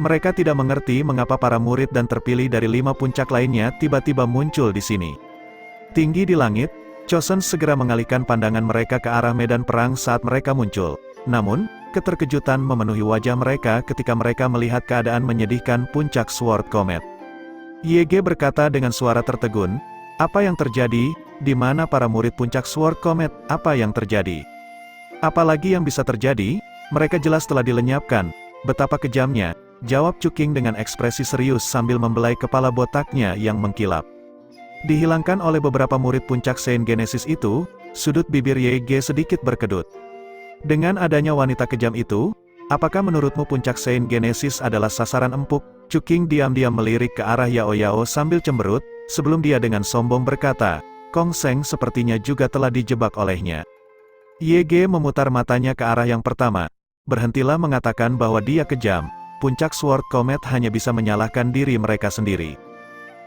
Mereka tidak mengerti mengapa para murid dan terpilih dari 5 puncak lainnya tiba-tiba muncul di sini. Tinggi di langit, Chosen segera mengalihkan pandangan mereka ke arah medan perang saat mereka muncul. Namun, Keterkejutan memenuhi wajah mereka ketika mereka melihat keadaan menyedihkan puncak Sword Comet. YG berkata dengan suara tertegun, "Apa yang terjadi? Di mana para murid puncak Sword Comet? Apa yang terjadi?" "Apalagi yang bisa terjadi? Mereka jelas telah dilenyapkan. Betapa kejamnya," jawab Chuking dengan ekspresi serius sambil membelai kepala botaknya yang mengkilap. Dihilangkan oleh beberapa murid puncak Saint Genesis itu, sudut bibir YG sedikit berkedut. "Dengan adanya wanita kejam itu, apakah menurutmu puncak Saint Genesis adalah sasaran empuk?" Chuking diam-diam melirik ke arah Yao Yao sambil cemberut, sebelum dia dengan sombong berkata, "Kong Seng sepertinya juga telah dijebak olehnya." YG memutar matanya ke arah yang pertama. "Berhentilah mengatakan bahwa dia kejam. Puncak Sword Comet hanya bisa menyalahkan diri mereka sendiri."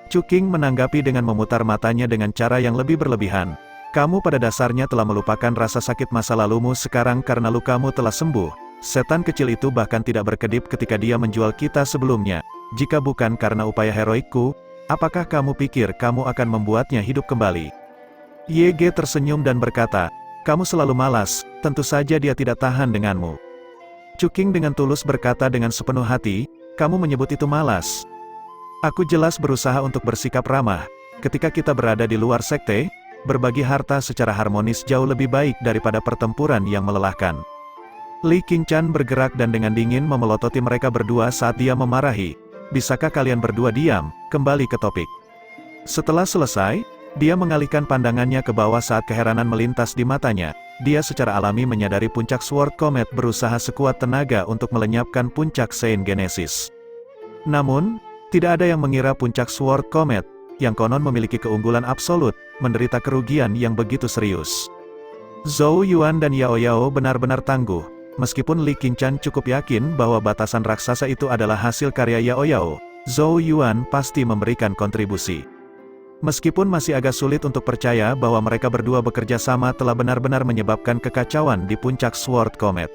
Chuking menanggapi dengan memutar matanya dengan cara yang lebih berlebihan. "Kamu pada dasarnya telah melupakan rasa sakit masa lalumu sekarang karena lukamu telah sembuh. Setan kecil itu bahkan tidak berkedip ketika dia menjual kita sebelumnya. Jika bukan karena upaya heroikku, apakah kamu pikir kamu akan membuatnya hidup kembali?" YG tersenyum dan berkata, "Kamu selalu malas, tentu saja dia tidak tahan denganmu." Chuking dengan tulus berkata dengan sepenuh hati, "Kamu menyebut itu malas? Aku jelas berusaha untuk bersikap ramah. Ketika kita berada di luar sekte, berbagi harta secara harmonis jauh lebih baik daripada pertempuran yang melelahkan." Li Qingshan bergerak dan dengan dingin memelototi mereka berdua saat dia memarahi. "Bisakah kalian berdua diam, kembali ke topik?" Setelah selesai, dia mengalihkan pandangannya ke bawah saat keheranan melintas di matanya. Dia secara alami menyadari puncak Sword Comet berusaha sekuat tenaga untuk melenyapkan puncak Saint Genesis. Namun, tidak ada yang mengira puncak Sword Comet, yang konon memiliki keunggulan absolut, menderita kerugian yang begitu serius. Zhou Yuan dan Yao Yao benar-benar tangguh. Meskipun Li Qingshan cukup yakin bahwa batasan raksasa itu adalah hasil karya Yao Yao, Zhou Yuan pasti memberikan kontribusi. Meskipun masih agak sulit untuk percaya bahwa mereka berdua bekerja sama telah benar-benar menyebabkan kekacauan di puncak Sword Comet.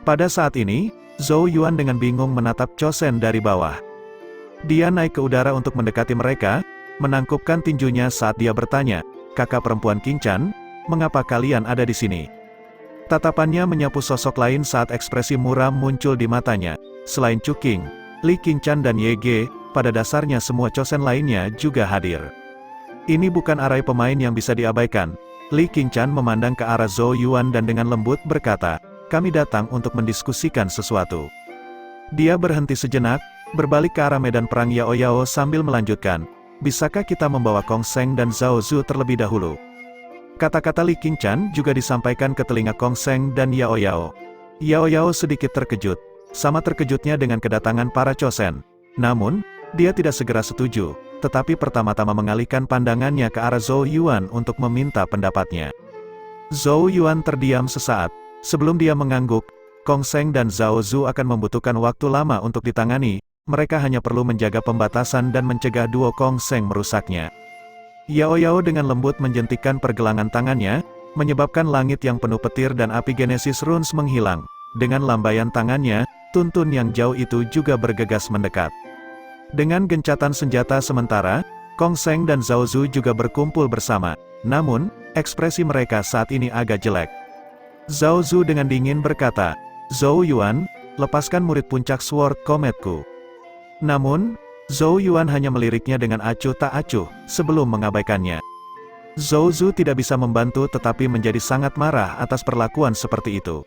Pada saat ini, Zhou Yuan dengan bingung menatap Chosen dari bawah. Dia naik ke udara untuk mendekati mereka, menangkupkan tinjunya saat dia bertanya, "Kakak perempuan Qingshan, mengapa kalian ada di sini?" Tatapannya menyapu sosok lain saat ekspresi muram muncul di matanya. Selain Chuking, Li Qingshan dan YG, pada dasarnya semua Chosen lainnya juga hadir. Ini bukan arai pemain yang bisa diabaikan. Li Qingshan memandang ke arah Zhou Yuan dan dengan lembut berkata, "Kami datang untuk mendiskusikan sesuatu." Dia berhenti sejenak, berbalik ke arah medan perang Yao Yao sambil melanjutkan, "Bisakah kita membawa Kong Seng dan Zhao Zu terlebih dahulu?" Kata-kata Li Qingshan juga disampaikan ke telinga Kong Seng dan Yao Yao. Yao Yao sedikit terkejut, sama terkejutnya dengan kedatangan para Chosen. Namun, dia tidak segera setuju, tetapi pertama-tama mengalihkan pandangannya ke arah Zhou Yuan untuk meminta pendapatnya. Zhou Yuan terdiam sesaat. Sebelum dia mengangguk, Kong Seng dan Zhao Zu akan membutuhkan waktu lama untuk ditangani, mereka hanya perlu menjaga pembatasan dan mencegah duo Kong Seng merusaknya. Yao Yao dengan lembut menjentikkan pergelangan tangannya, menyebabkan langit yang penuh petir dan api Genesis Runes menghilang. Dengan lambaian tangannya, tuntun yang jauh itu juga bergegas mendekat. Dengan gencatan senjata sementara, Kong Seng dan Zhao Zu juga berkumpul bersama. Namun, ekspresi mereka saat ini agak jelek. Zhao Zu dengan dingin berkata, "Zhou Yuan, lepaskan murid puncak Sword Cometku." Namun, Zhou Yuan hanya meliriknya dengan acuh tak acuh, sebelum mengabaikannya. Zhou Zu tidak bisa membantu tetapi menjadi sangat marah atas perlakuan seperti itu.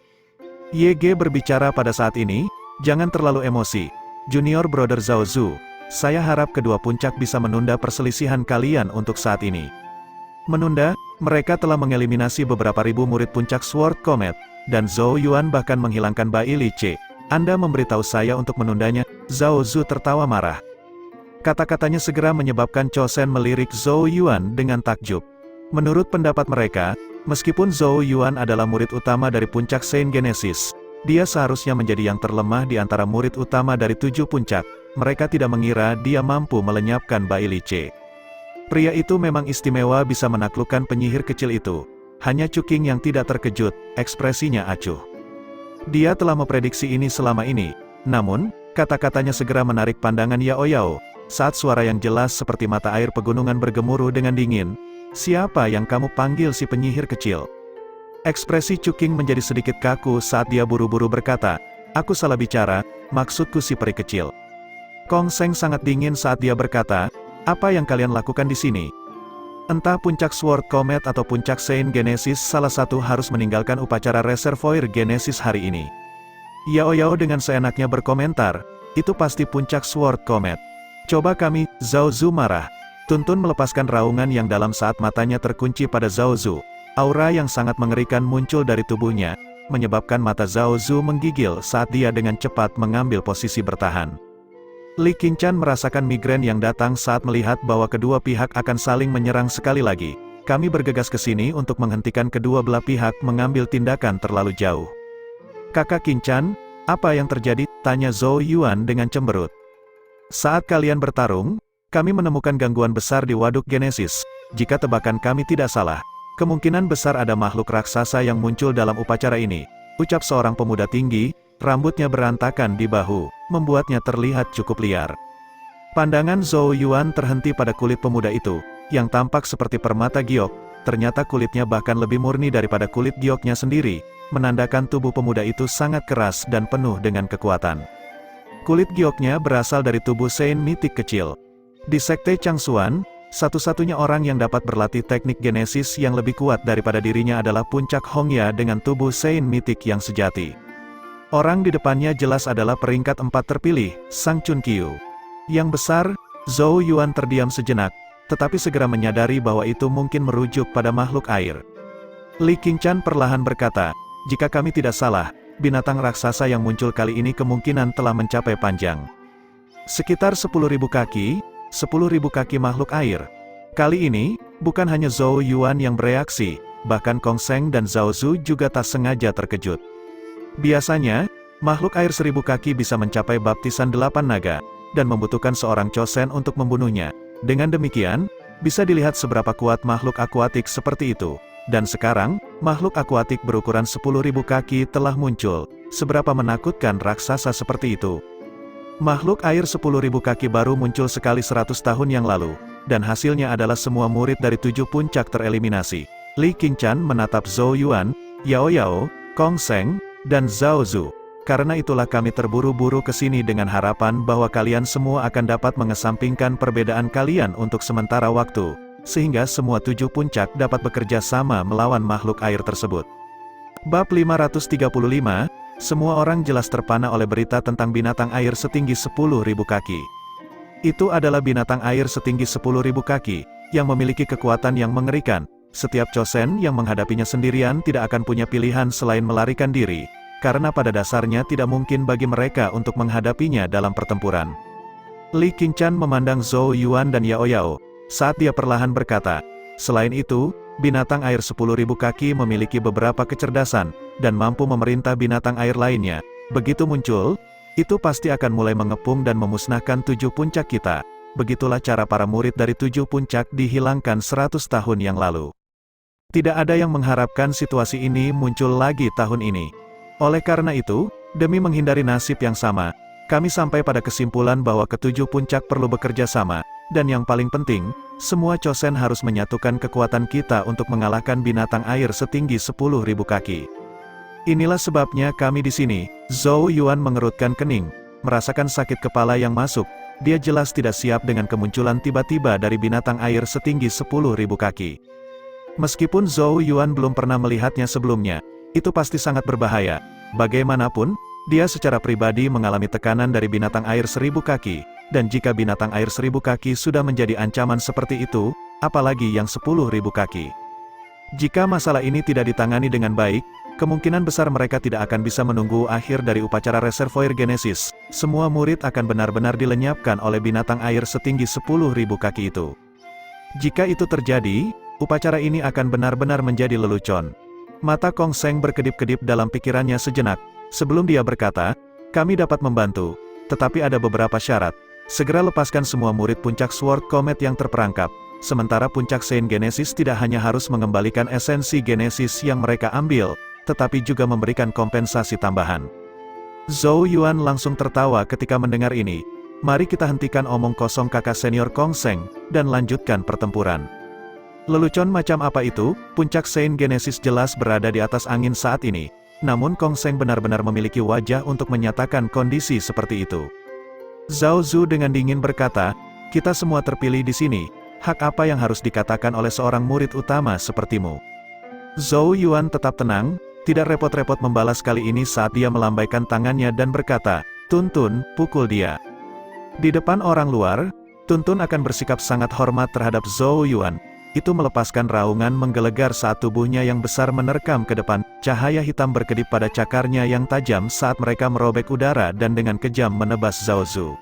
YG berbicara pada saat ini, "Jangan terlalu emosi. Junior Brother Zhao Zu, saya harap kedua puncak bisa menunda perselisihan kalian untuk saat ini." Menunda, mereka telah mengeliminasi beberapa ribu murid puncak Sword Comet, dan Zhou Yuan bahkan menghilangkan Bai Li Ce. "Anda memberitahu saya untuk menundanya?" Zhao Zu tertawa marah. Kata-katanya segera menyebabkan Chosen melirik Zhou Yuan dengan takjub. Menurut pendapat mereka, meskipun Zhou Yuan adalah murid utama dari puncak Saint Genesis, dia seharusnya menjadi yang terlemah di antara murid utama dari 7 puncak. Mereka tidak mengira dia mampu melenyapkan Bai Li Ce. Pria itu memang istimewa bisa menaklukkan penyihir kecil itu. Hanya Chuking yang tidak terkejut, ekspresinya acuh. Dia telah memprediksi ini selama ini. Namun, kata-katanya segera menarik pandangan Yao Yao. Saat suara yang jelas seperti mata air pegunungan bergemuruh dengan dingin, "Siapa yang kamu panggil si penyihir kecil?" Ekspresi Cuking menjadi sedikit kaku saat dia buru-buru berkata, "Aku salah bicara, maksudku si peri kecil." Kong Seng sangat dingin saat dia berkata, "Apa yang kalian lakukan di sini?" Entah puncak Sword Comet atau puncak Saint Genesis, salah satu harus meninggalkan upacara Reservoir Genesis hari ini. Yao Yao dengan seenaknya berkomentar, "Itu pasti puncak Sword Comet. Coba kami." Zhao Zu marah. Tuntun melepaskan raungan yang dalam saat matanya terkunci pada Zhao Zu. Aura yang sangat mengerikan muncul dari tubuhnya, menyebabkan mata Zhao Zu menggigil saat dia dengan cepat mengambil posisi bertahan. Li Qingshan merasakan migrain yang datang saat melihat bahwa kedua pihak akan saling menyerang sekali lagi. "Kami bergegas ke sini untuk menghentikan kedua belah pihak mengambil tindakan terlalu jauh." "Kakak Qingshan, apa yang terjadi?" tanya Zhou Yuan dengan cemberut. "Saat kalian bertarung, kami menemukan gangguan besar di Waduk Genesis. Jika tebakan kami tidak salah, kemungkinan besar ada makhluk raksasa yang muncul dalam upacara ini," ucap seorang pemuda tinggi, rambutnya berantakan di bahu, membuatnya terlihat cukup liar. Pandangan Zhou Yuan terhenti pada kulit pemuda itu, yang tampak seperti permata giok. Ternyata kulitnya bahkan lebih murni daripada kulit gioknya sendiri, menandakan tubuh pemuda itu sangat keras dan penuh dengan kekuatan. Kulit gioknya berasal dari tubuh Saint Mitik kecil. Di Sekte Changsuan, satu-satunya orang yang dapat berlatih teknik Genesis yang lebih kuat daripada dirinya adalah puncak Hongya dengan tubuh Saint Mitik yang sejati. Orang di depannya jelas adalah peringkat 4 terpilih, Sang Chun Qiu. Yang besar, Zhou Yuan terdiam sejenak, tetapi segera menyadari bahwa itu mungkin merujuk pada makhluk air. Li Qingshan perlahan berkata, "Jika kami tidak salah, binatang raksasa yang muncul kali ini kemungkinan telah mencapai panjang sekitar 10.000 kaki, 10.000 kaki makhluk air." Kali ini, bukan hanya Zhou Yuan yang bereaksi, bahkan Kong Seng dan Zhao Zu juga tak sengaja terkejut. Biasanya, makhluk air 1000 kaki bisa mencapai baptisan 8 naga, dan membutuhkan seorang chosen untuk membunuhnya. Dengan demikian, bisa dilihat seberapa kuat makhluk akuatik seperti itu. Dan sekarang, makhluk akuatik berukuran 10.000 kaki telah muncul. Seberapa menakutkan raksasa seperti itu. Makhluk air 10.000 kaki baru muncul sekali 100 tahun yang lalu, dan hasilnya adalah semua murid dari 7 puncak tereliminasi. Li Qingshan menatap Zhou Yuan, Yao Yao, Kong Seng, dan Zhao Zu. "Karena itulah kami terburu-buru ke sini dengan harapan bahwa kalian semua akan dapat mengesampingkan perbedaan kalian untuk sementara waktu, sehingga semua 7 puncak dapat bekerja sama melawan makhluk air tersebut." Bab 535, semua orang jelas terpana oleh berita tentang binatang air setinggi 10.000 kaki. Itu adalah binatang air setinggi 10.000 kaki, yang memiliki kekuatan yang mengerikan. Setiap chosen yang menghadapinya sendirian tidak akan punya pilihan selain melarikan diri, karena pada dasarnya tidak mungkin bagi mereka untuk menghadapinya dalam pertempuran. Li Qingshan memandang Zhou Yuan dan Yao Yao, saat dia perlahan berkata, "Selain itu, binatang air 10.000 kaki memiliki beberapa kecerdasan, dan mampu memerintah binatang air lainnya. Begitu muncul, itu pasti akan mulai mengepung dan memusnahkan 7 puncak kita." Begitulah cara para murid dari 7 puncak dihilangkan 100 tahun yang lalu. Tidak ada yang mengharapkan situasi ini muncul lagi tahun ini. Oleh karena itu, demi menghindari nasib yang sama, kami sampai pada kesimpulan bahwa ketujuh puncak perlu bekerja sama, dan yang paling penting, semua chosen harus menyatukan kekuatan kita untuk mengalahkan binatang air setinggi 10.000 kaki. Inilah sebabnya kami di sini. Zhou Yuan mengerutkan kening, merasakan sakit kepala yang masuk. Dia jelas tidak siap dengan kemunculan tiba-tiba dari binatang air setinggi 10.000 kaki. Meskipun Zhou Yuan belum pernah melihatnya sebelumnya, itu pasti sangat berbahaya. Bagaimanapun, dia secara pribadi mengalami tekanan dari binatang air 1000 kaki, dan jika binatang air 1000 kaki sudah menjadi ancaman seperti itu, apalagi yang 10.000 kaki. Jika masalah ini tidak ditangani dengan baik, kemungkinan besar mereka tidak akan bisa menunggu akhir dari upacara Reservoir Genesis. Semua murid akan benar-benar dilenyapkan oleh binatang air setinggi 10.000 kaki itu. Jika itu terjadi, upacara ini akan benar-benar menjadi lelucon. Mata Kong Seng berkedip-kedip dalam pikirannya sejenak, sebelum dia berkata, "Kami dapat membantu, tetapi ada beberapa syarat. Segera lepaskan semua murid puncak Sword Comet yang terperangkap. Sementara puncak Saint Genesis tidak hanya harus mengembalikan esensi Genesis yang mereka ambil, tetapi juga memberikan kompensasi tambahan." Zhou Yuan langsung tertawa ketika mendengar ini. "Mari kita hentikan omong kosong kakak senior Kong Seng, dan lanjutkan pertempuran." Lelucon macam apa itu? Puncak Saint Genesis jelas berada di atas angin saat ini. Namun Kong Seng benar-benar memiliki wajah untuk menyatakan kondisi seperti itu. Zhao Zu dengan dingin berkata, kita semua terpilih di sini. Hak apa yang harus dikatakan oleh seorang murid utama sepertimu? Zhou Yuan tetap tenang, tidak repot-repot membalas kali ini saat dia melambaikan tangannya dan berkata, Tuntun, pukul dia. Di depan orang luar, Tuntun akan bersikap sangat hormat terhadap Zhou Yuan. Itu melepaskan raungan menggelegar saat tubuhnya yang besar menerkam ke depan, cahaya hitam berkedip pada cakarnya yang tajam saat mereka merobek udara dan dengan kejam menebas Zhao Zu.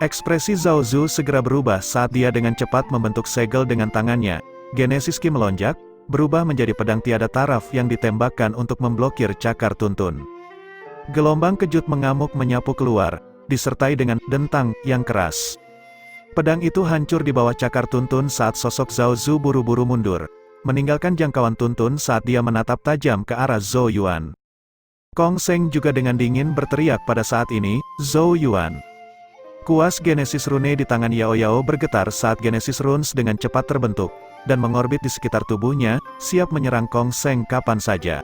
Ekspresi Zhao Zu segera berubah saat dia dengan cepat membentuk segel dengan tangannya. Genesis Ki melonjak, berubah menjadi pedang tiada taraf yang ditembakkan untuk memblokir cakar Tuntun. Gelombang kejut mengamuk menyapu keluar, disertai dengan dentang yang keras. Pedang itu hancur di bawah cakar Tuntun saat sosok Zhao Zu buru-buru mundur, meninggalkan jangkauan Tuntun saat dia menatap tajam ke arah Zhou Yuan. Kong Seng juga dengan dingin berteriak pada saat ini, Zhou Yuan. Kuas Genesis Rune di tangan Yao Yao bergetar saat Genesis Runes dengan cepat terbentuk, dan mengorbit di sekitar tubuhnya, siap menyerang Kong Seng kapan saja.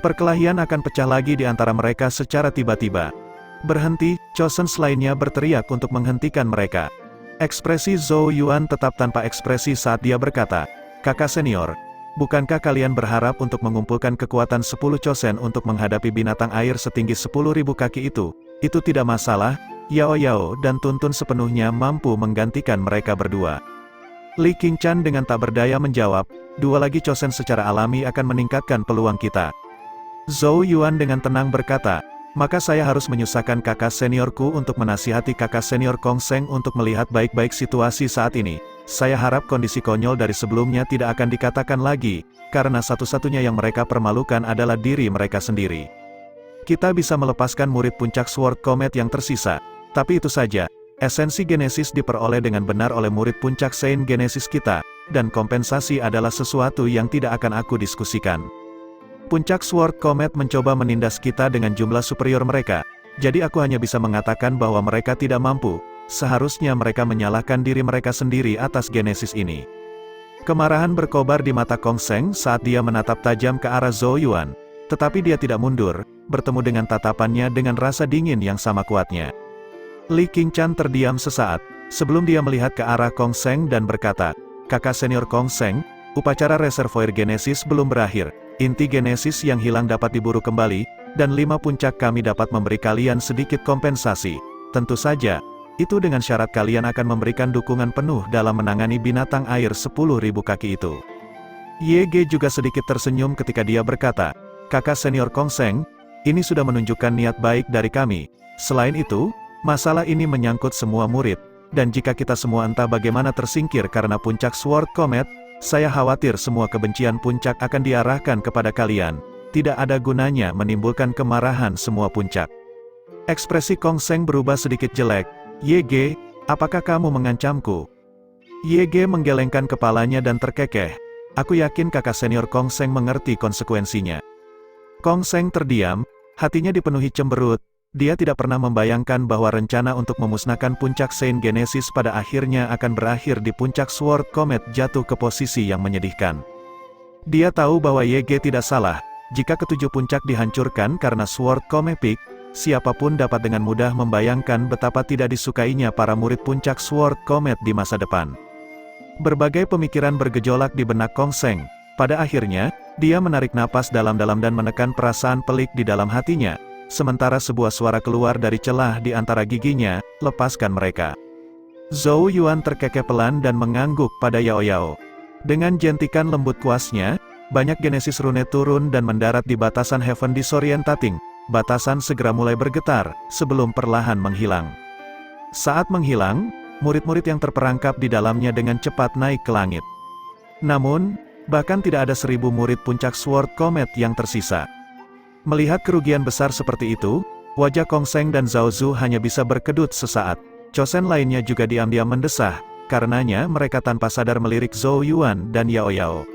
Perkelahian akan pecah lagi di antara mereka secara tiba-tiba. Berhenti, Chosens lainnya berteriak untuk menghentikan mereka. Ekspresi Zhou Yuan tetap tanpa ekspresi saat dia berkata, kakak senior, bukankah kalian berharap untuk mengumpulkan kekuatan 10 Chosen untuk menghadapi binatang air setinggi 10.000 kaki itu? Itu tidak masalah, Yao Yao dan Tuntun sepenuhnya mampu menggantikan mereka berdua. Li Qingchan dengan tak berdaya menjawab, dua lagi Chosen secara alami akan meningkatkan peluang kita. Zhou Yuan dengan tenang berkata, maka saya harus menyusahkan kakak seniorku untuk menasihati kakak senior Kong Seng untuk melihat baik-baik situasi saat ini. Saya harap kondisi konyol dari sebelumnya tidak akan dikatakan lagi, karena satu-satunya yang mereka permalukan adalah diri mereka sendiri. Kita bisa melepaskan murid puncak Sword Comet yang tersisa, tapi itu saja. Esensi Genesis diperoleh dengan benar oleh murid puncak Saint Genesis kita, dan kompensasi adalah sesuatu yang tidak akan aku diskusikan. Puncak Sword Comet mencoba menindas kita dengan jumlah superior mereka, jadi aku hanya bisa mengatakan bahwa mereka tidak mampu. Seharusnya mereka menyalahkan diri mereka sendiri atas Genesis ini. Kemarahan berkobar di mata Kong Seng saat dia menatap tajam ke arah Zhou Yuan, tetapi dia tidak mundur, bertemu dengan tatapannya dengan rasa dingin yang sama kuatnya. Li Qingchan terdiam sesaat, sebelum dia melihat ke arah Kong Seng dan berkata, kakak senior Kong Seng, upacara reservoir Genesis belum berakhir. Inti Genesis yang hilang dapat diburu kembali, dan 5 puncak kami dapat memberi kalian sedikit kompensasi. Tentu saja, itu dengan syarat kalian akan memberikan dukungan penuh dalam menangani binatang air 10.000 kaki itu. YG juga sedikit tersenyum ketika dia berkata, kakak senior Kong Seng, ini sudah menunjukkan niat baik dari kami. Selain itu, masalah ini menyangkut semua murid, dan jika kita semua entah bagaimana tersingkir karena puncak Sword Comet, saya khawatir semua kebencian puncak akan diarahkan kepada kalian. Tidak ada gunanya menimbulkan kemarahan semua puncak. Ekspresi Kong Seng berubah sedikit jelek. YG, apakah kamu mengancamku? YG menggelengkan kepalanya dan terkekeh. Aku yakin kakak senior Kong Seng mengerti konsekuensinya. Kong Seng terdiam, hatinya dipenuhi cemberut. Dia tidak pernah membayangkan bahwa rencana untuk memusnahkan puncak Saint Genesis pada akhirnya akan berakhir di puncak Sword Comet jatuh ke posisi yang menyedihkan. Dia tahu bahwa YG tidak salah, jika ketujuh puncak dihancurkan karena Sword Comet Peak, siapapun dapat dengan mudah membayangkan betapa tidak disukainya para murid puncak Sword Comet di masa depan. Berbagai pemikiran bergejolak di benak Kong Seng. Pada akhirnya, dia menarik napas dalam-dalam dan menekan perasaan pelik di dalam hatinya. Sementara sebuah suara keluar dari celah di antara giginya, lepaskan mereka. Zhou Yuan terkekeh pelan dan mengangguk pada Yao Yao. Dengan jentikan lembut kuasnya, banyak Genesis Rune turun dan mendarat di batasan Heaven Disorientating. Batasan segera mulai bergetar, sebelum perlahan menghilang. Saat menghilang, murid-murid yang terperangkap di dalamnya dengan cepat naik ke langit. Namun, bahkan tidak ada 1000 murid puncak Sword Comet yang tersisa. Melihat kerugian besar seperti itu, wajah Kong Seng dan Zhao Zu hanya bisa berkedut sesaat. Chosen lainnya juga diam-diam mendesah, karenanya mereka tanpa sadar melirik Zhou Yuan dan Yao Yao.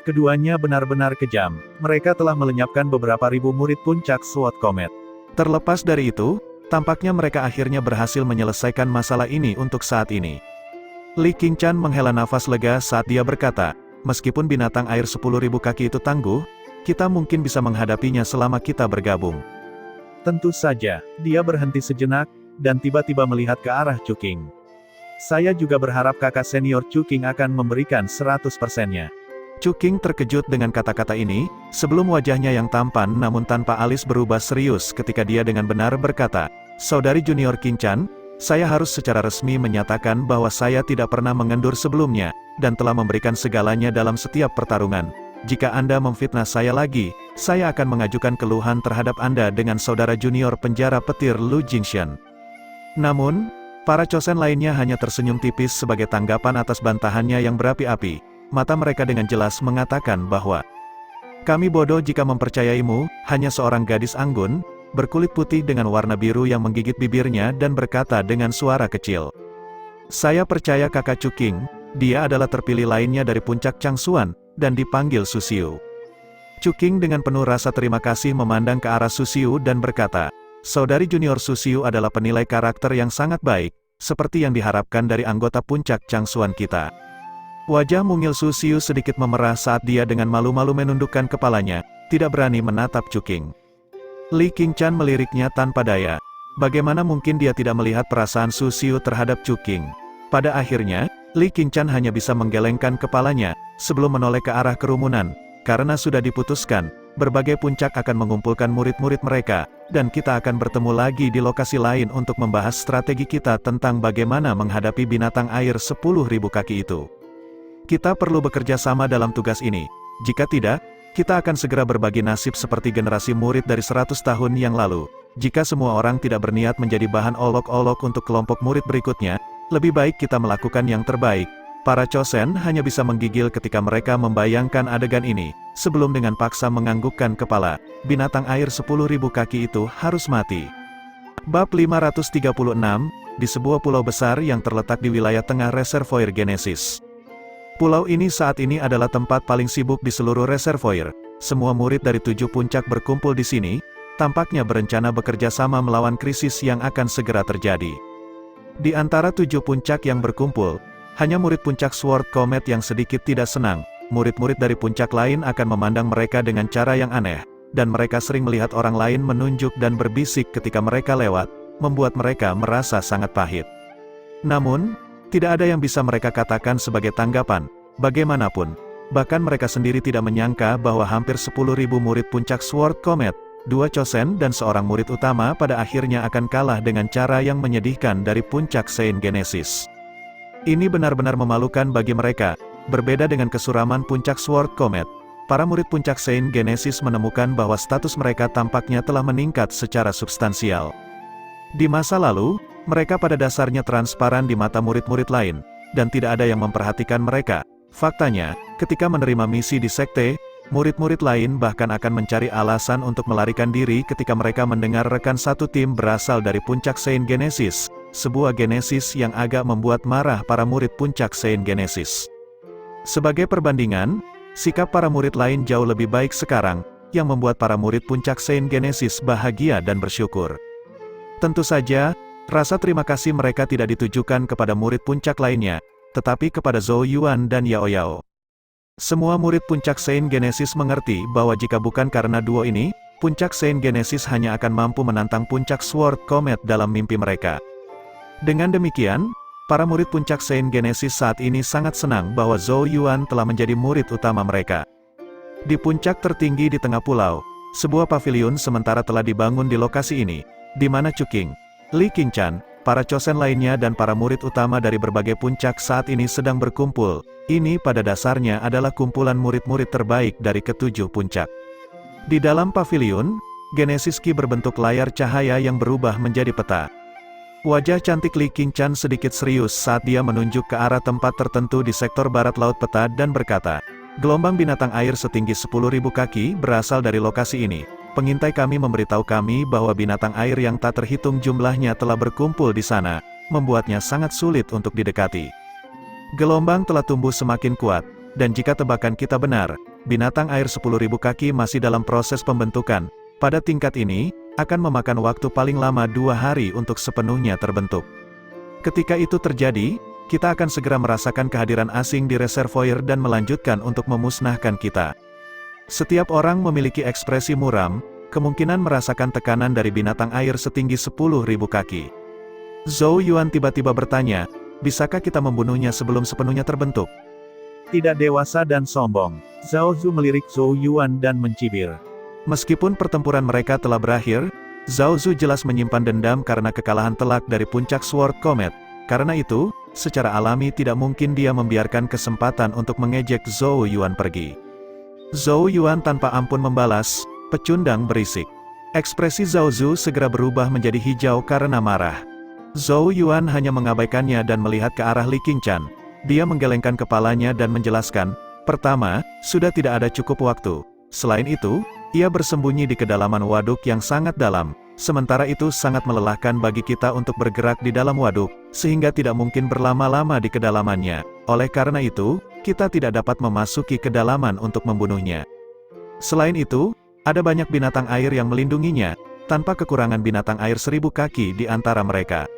Keduanya benar-benar kejam. Mereka telah melenyapkan beberapa ribu murid puncak Sword Comet. Terlepas dari itu, tampaknya mereka akhirnya berhasil menyelesaikan masalah ini untuk saat ini. Li Qingchan menghela nafas lega saat dia berkata, meskipun binatang air 10.000 kaki itu tangguh, kita mungkin bisa menghadapinya selama kita bergabung. Tentu saja, dia berhenti sejenak, dan tiba-tiba melihat ke arah Cuking. Saya juga berharap kakak senior Cuking akan memberikan 100%-nya. Cuking terkejut dengan kata-kata ini, sebelum wajahnya yang tampan namun tanpa alis berubah serius ketika dia dengan benar berkata, Saudari junior Qingchan, saya harus secara resmi menyatakan bahwa saya tidak pernah mengendur sebelumnya, dan telah memberikan segalanya dalam setiap pertarungan. Jika Anda memfitnah saya lagi, saya akan mengajukan keluhan terhadap Anda dengan saudara junior penjara petir Lu Jingshan. Namun, para Chosen lainnya hanya tersenyum tipis sebagai tanggapan atas bantahannya yang berapi-api. Mata mereka dengan jelas mengatakan bahwa, kami bodoh jika mempercayaimu, hanya seorang gadis anggun, berkulit putih dengan warna biru yang menggigit bibirnya dan berkata dengan suara kecil. Saya percaya kakak Cuking, dia adalah terpilih lainnya dari puncak Changsuan, dan dipanggil Susiu. Cuking dengan penuh rasa terima kasih memandang ke arah Susiu dan berkata, Saudari junior Susiu adalah penilai karakter yang sangat baik, seperti yang diharapkan dari anggota puncak Changsuan kita. Wajah mungil Susiu sedikit memerah saat dia dengan malu-malu menundukkan kepalanya, tidak berani menatap Cuking. Li Qingchan meliriknya tanpa daya. Bagaimana mungkin dia tidak melihat perasaan Susiu terhadap Cuking? Pada akhirnya, Li Qingchan hanya bisa menggelengkan kepalanya, sebelum menoleh ke arah kerumunan, karena sudah diputuskan, berbagai puncak akan mengumpulkan murid-murid mereka, dan kita akan bertemu lagi di lokasi lain untuk membahas strategi kita tentang bagaimana menghadapi binatang air 10.000 kaki itu. Kita perlu bekerja sama dalam tugas ini. Jika tidak, kita akan segera berbagi nasib seperti generasi murid dari 100 tahun yang lalu. Jika semua orang tidak berniat menjadi bahan olok-olok untuk kelompok murid berikutnya, lebih baik kita melakukan yang terbaik. Para Chosen hanya bisa menggigil ketika mereka membayangkan adegan ini, sebelum dengan paksa menganggukkan kepala. Binatang air 10.000 kaki itu harus mati. Bab 536, di sebuah pulau besar yang terletak di wilayah tengah reservoir Genesis. Pulau ini saat ini adalah tempat paling sibuk di seluruh reservoir. Semua murid dari 7 puncak berkumpul di sini, tampaknya berencana bekerja sama melawan krisis yang akan segera terjadi. Di antara 7 puncak yang berkumpul, hanya murid puncak Sword Comet yang sedikit tidak senang. Murid-murid dari puncak lain akan memandang mereka dengan cara yang aneh, dan mereka sering melihat orang lain menunjuk dan berbisik ketika mereka lewat, membuat mereka merasa sangat pahit. Namun, tidak ada yang bisa mereka katakan sebagai tanggapan. Bagaimanapun, bahkan mereka sendiri tidak menyangka bahwa hampir 10.000 murid puncak Sword Comet, 2 Chosen dan seorang murid utama pada akhirnya akan kalah dengan cara yang menyedihkan dari puncak Saint Genesis. Ini benar-benar memalukan bagi mereka. Berbeda dengan kesuraman puncak Sword Comet, para murid puncak Saint Genesis menemukan bahwa status mereka tampaknya telah meningkat secara substansial. Di masa lalu, mereka pada dasarnya transparan di mata murid-murid lain, dan tidak ada yang memperhatikan mereka. Faktanya, ketika menerima misi di sekte, murid-murid lain bahkan akan mencari alasan untuk melarikan diri ketika mereka mendengar rekan satu tim berasal dari puncak Saint Genesis, sebuah Genesis yang agak membuat marah para murid puncak Saint Genesis. Sebagai perbandingan, sikap para murid lain jauh lebih baik sekarang, yang membuat para murid puncak Saint Genesis bahagia dan bersyukur. Tentu saja, rasa terima kasih mereka tidak ditujukan kepada murid puncak lainnya, tetapi kepada Zhou Yuan dan Yao Yao. Semua murid puncak Saint Genesis mengerti bahwa jika bukan karena duo ini, puncak Saint Genesis hanya akan mampu menantang puncak Sword Comet dalam mimpi mereka. Dengan demikian, para murid puncak Saint Genesis saat ini sangat senang bahwa Zhou Yuan telah menjadi murid utama mereka. Di puncak tertinggi di tengah pulau, sebuah paviliun sementara telah dibangun di lokasi ini, di mana Cuking, Li Qingchan, para Chosen lainnya dan para murid utama dari berbagai puncak saat ini sedang berkumpul. Ini pada dasarnya adalah kumpulan murid-murid terbaik dari ketujuh puncak. Di dalam paviliun, Genesis Ki berbentuk layar cahaya yang berubah menjadi peta. Wajah cantik Li Qingchan sedikit serius saat dia menunjuk ke arah tempat tertentu di sektor barat laut peta dan berkata, gelombang binatang air setinggi 10.000 kaki berasal dari lokasi ini. Pengintai kami memberitahu kami bahwa binatang air yang tak terhitung jumlahnya telah berkumpul di sana, membuatnya sangat sulit untuk didekati. Gelombang telah tumbuh semakin kuat, dan jika tebakan kita benar, binatang air 10.000 kaki masih dalam proses pembentukan. Pada tingkat ini, akan memakan waktu paling lama 2 hari untuk sepenuhnya terbentuk. Ketika itu terjadi, kita akan segera merasakan kehadiran asing di reservoir dan melanjutkan untuk memusnahkan kita. Setiap orang memiliki ekspresi muram, kemungkinan merasakan tekanan dari binatang air setinggi 10.000 kaki. Zhou Yuan tiba-tiba bertanya, bisakah kita membunuhnya sebelum sepenuhnya terbentuk? Tidak dewasa dan sombong. Zhao Zu melirik Zhou Yuan dan mencibir. Meskipun pertempuran mereka telah berakhir, Zhao Zu jelas menyimpan dendam karena kekalahan telak dari puncak Sword Comet. Karena itu, secara alami tidak mungkin dia membiarkan kesempatan untuk mengejek Zhou Yuan pergi. Zhou Yuan tanpa ampun membalas, pecundang berisik. Ekspresi Zhao Zu segera berubah menjadi hijau karena marah. Zhou Yuan hanya mengabaikannya dan melihat ke arah Li Qingshan. Dia menggelengkan kepalanya dan menjelaskan, pertama, sudah tidak ada cukup waktu. Selain itu, ia bersembunyi di kedalaman waduk yang sangat dalam. Sementara itu sangat melelahkan bagi kita untuk bergerak di dalam waduk, sehingga tidak mungkin berlama-lama di kedalamannya. Oleh karena itu, kita tidak dapat memasuki kedalaman untuk membunuhnya. Selain itu, ada banyak binatang air yang melindunginya, tanpa kekurangan binatang air 1000 kaki di antara mereka.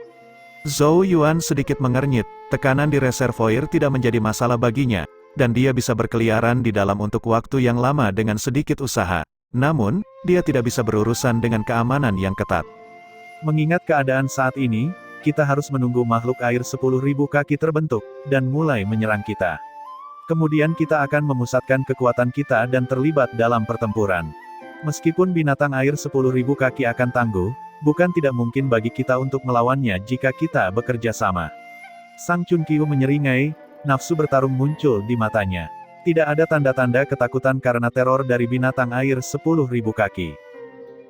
Zhou Yuan sedikit mengernyit, tekanan di reservoir tidak menjadi masalah baginya, dan dia bisa berkeliaran di dalam untuk waktu yang lama dengan sedikit usaha. Namun, dia tidak bisa berurusan dengan keamanan yang ketat. Mengingat keadaan saat ini, kita harus menunggu makhluk air 10.000 kaki terbentuk, dan mulai menyerang kita. Kemudian kita akan memusatkan kekuatan kita dan terlibat dalam pertempuran. Meskipun binatang air 10.000 kaki akan tangguh, bukan tidak mungkin bagi kita untuk melawannya jika kita bekerja sama. Sang Chunqiu menyeringai, nafsu bertarung muncul di matanya. Tidak ada tanda-tanda ketakutan karena teror dari binatang air 10.000 kaki.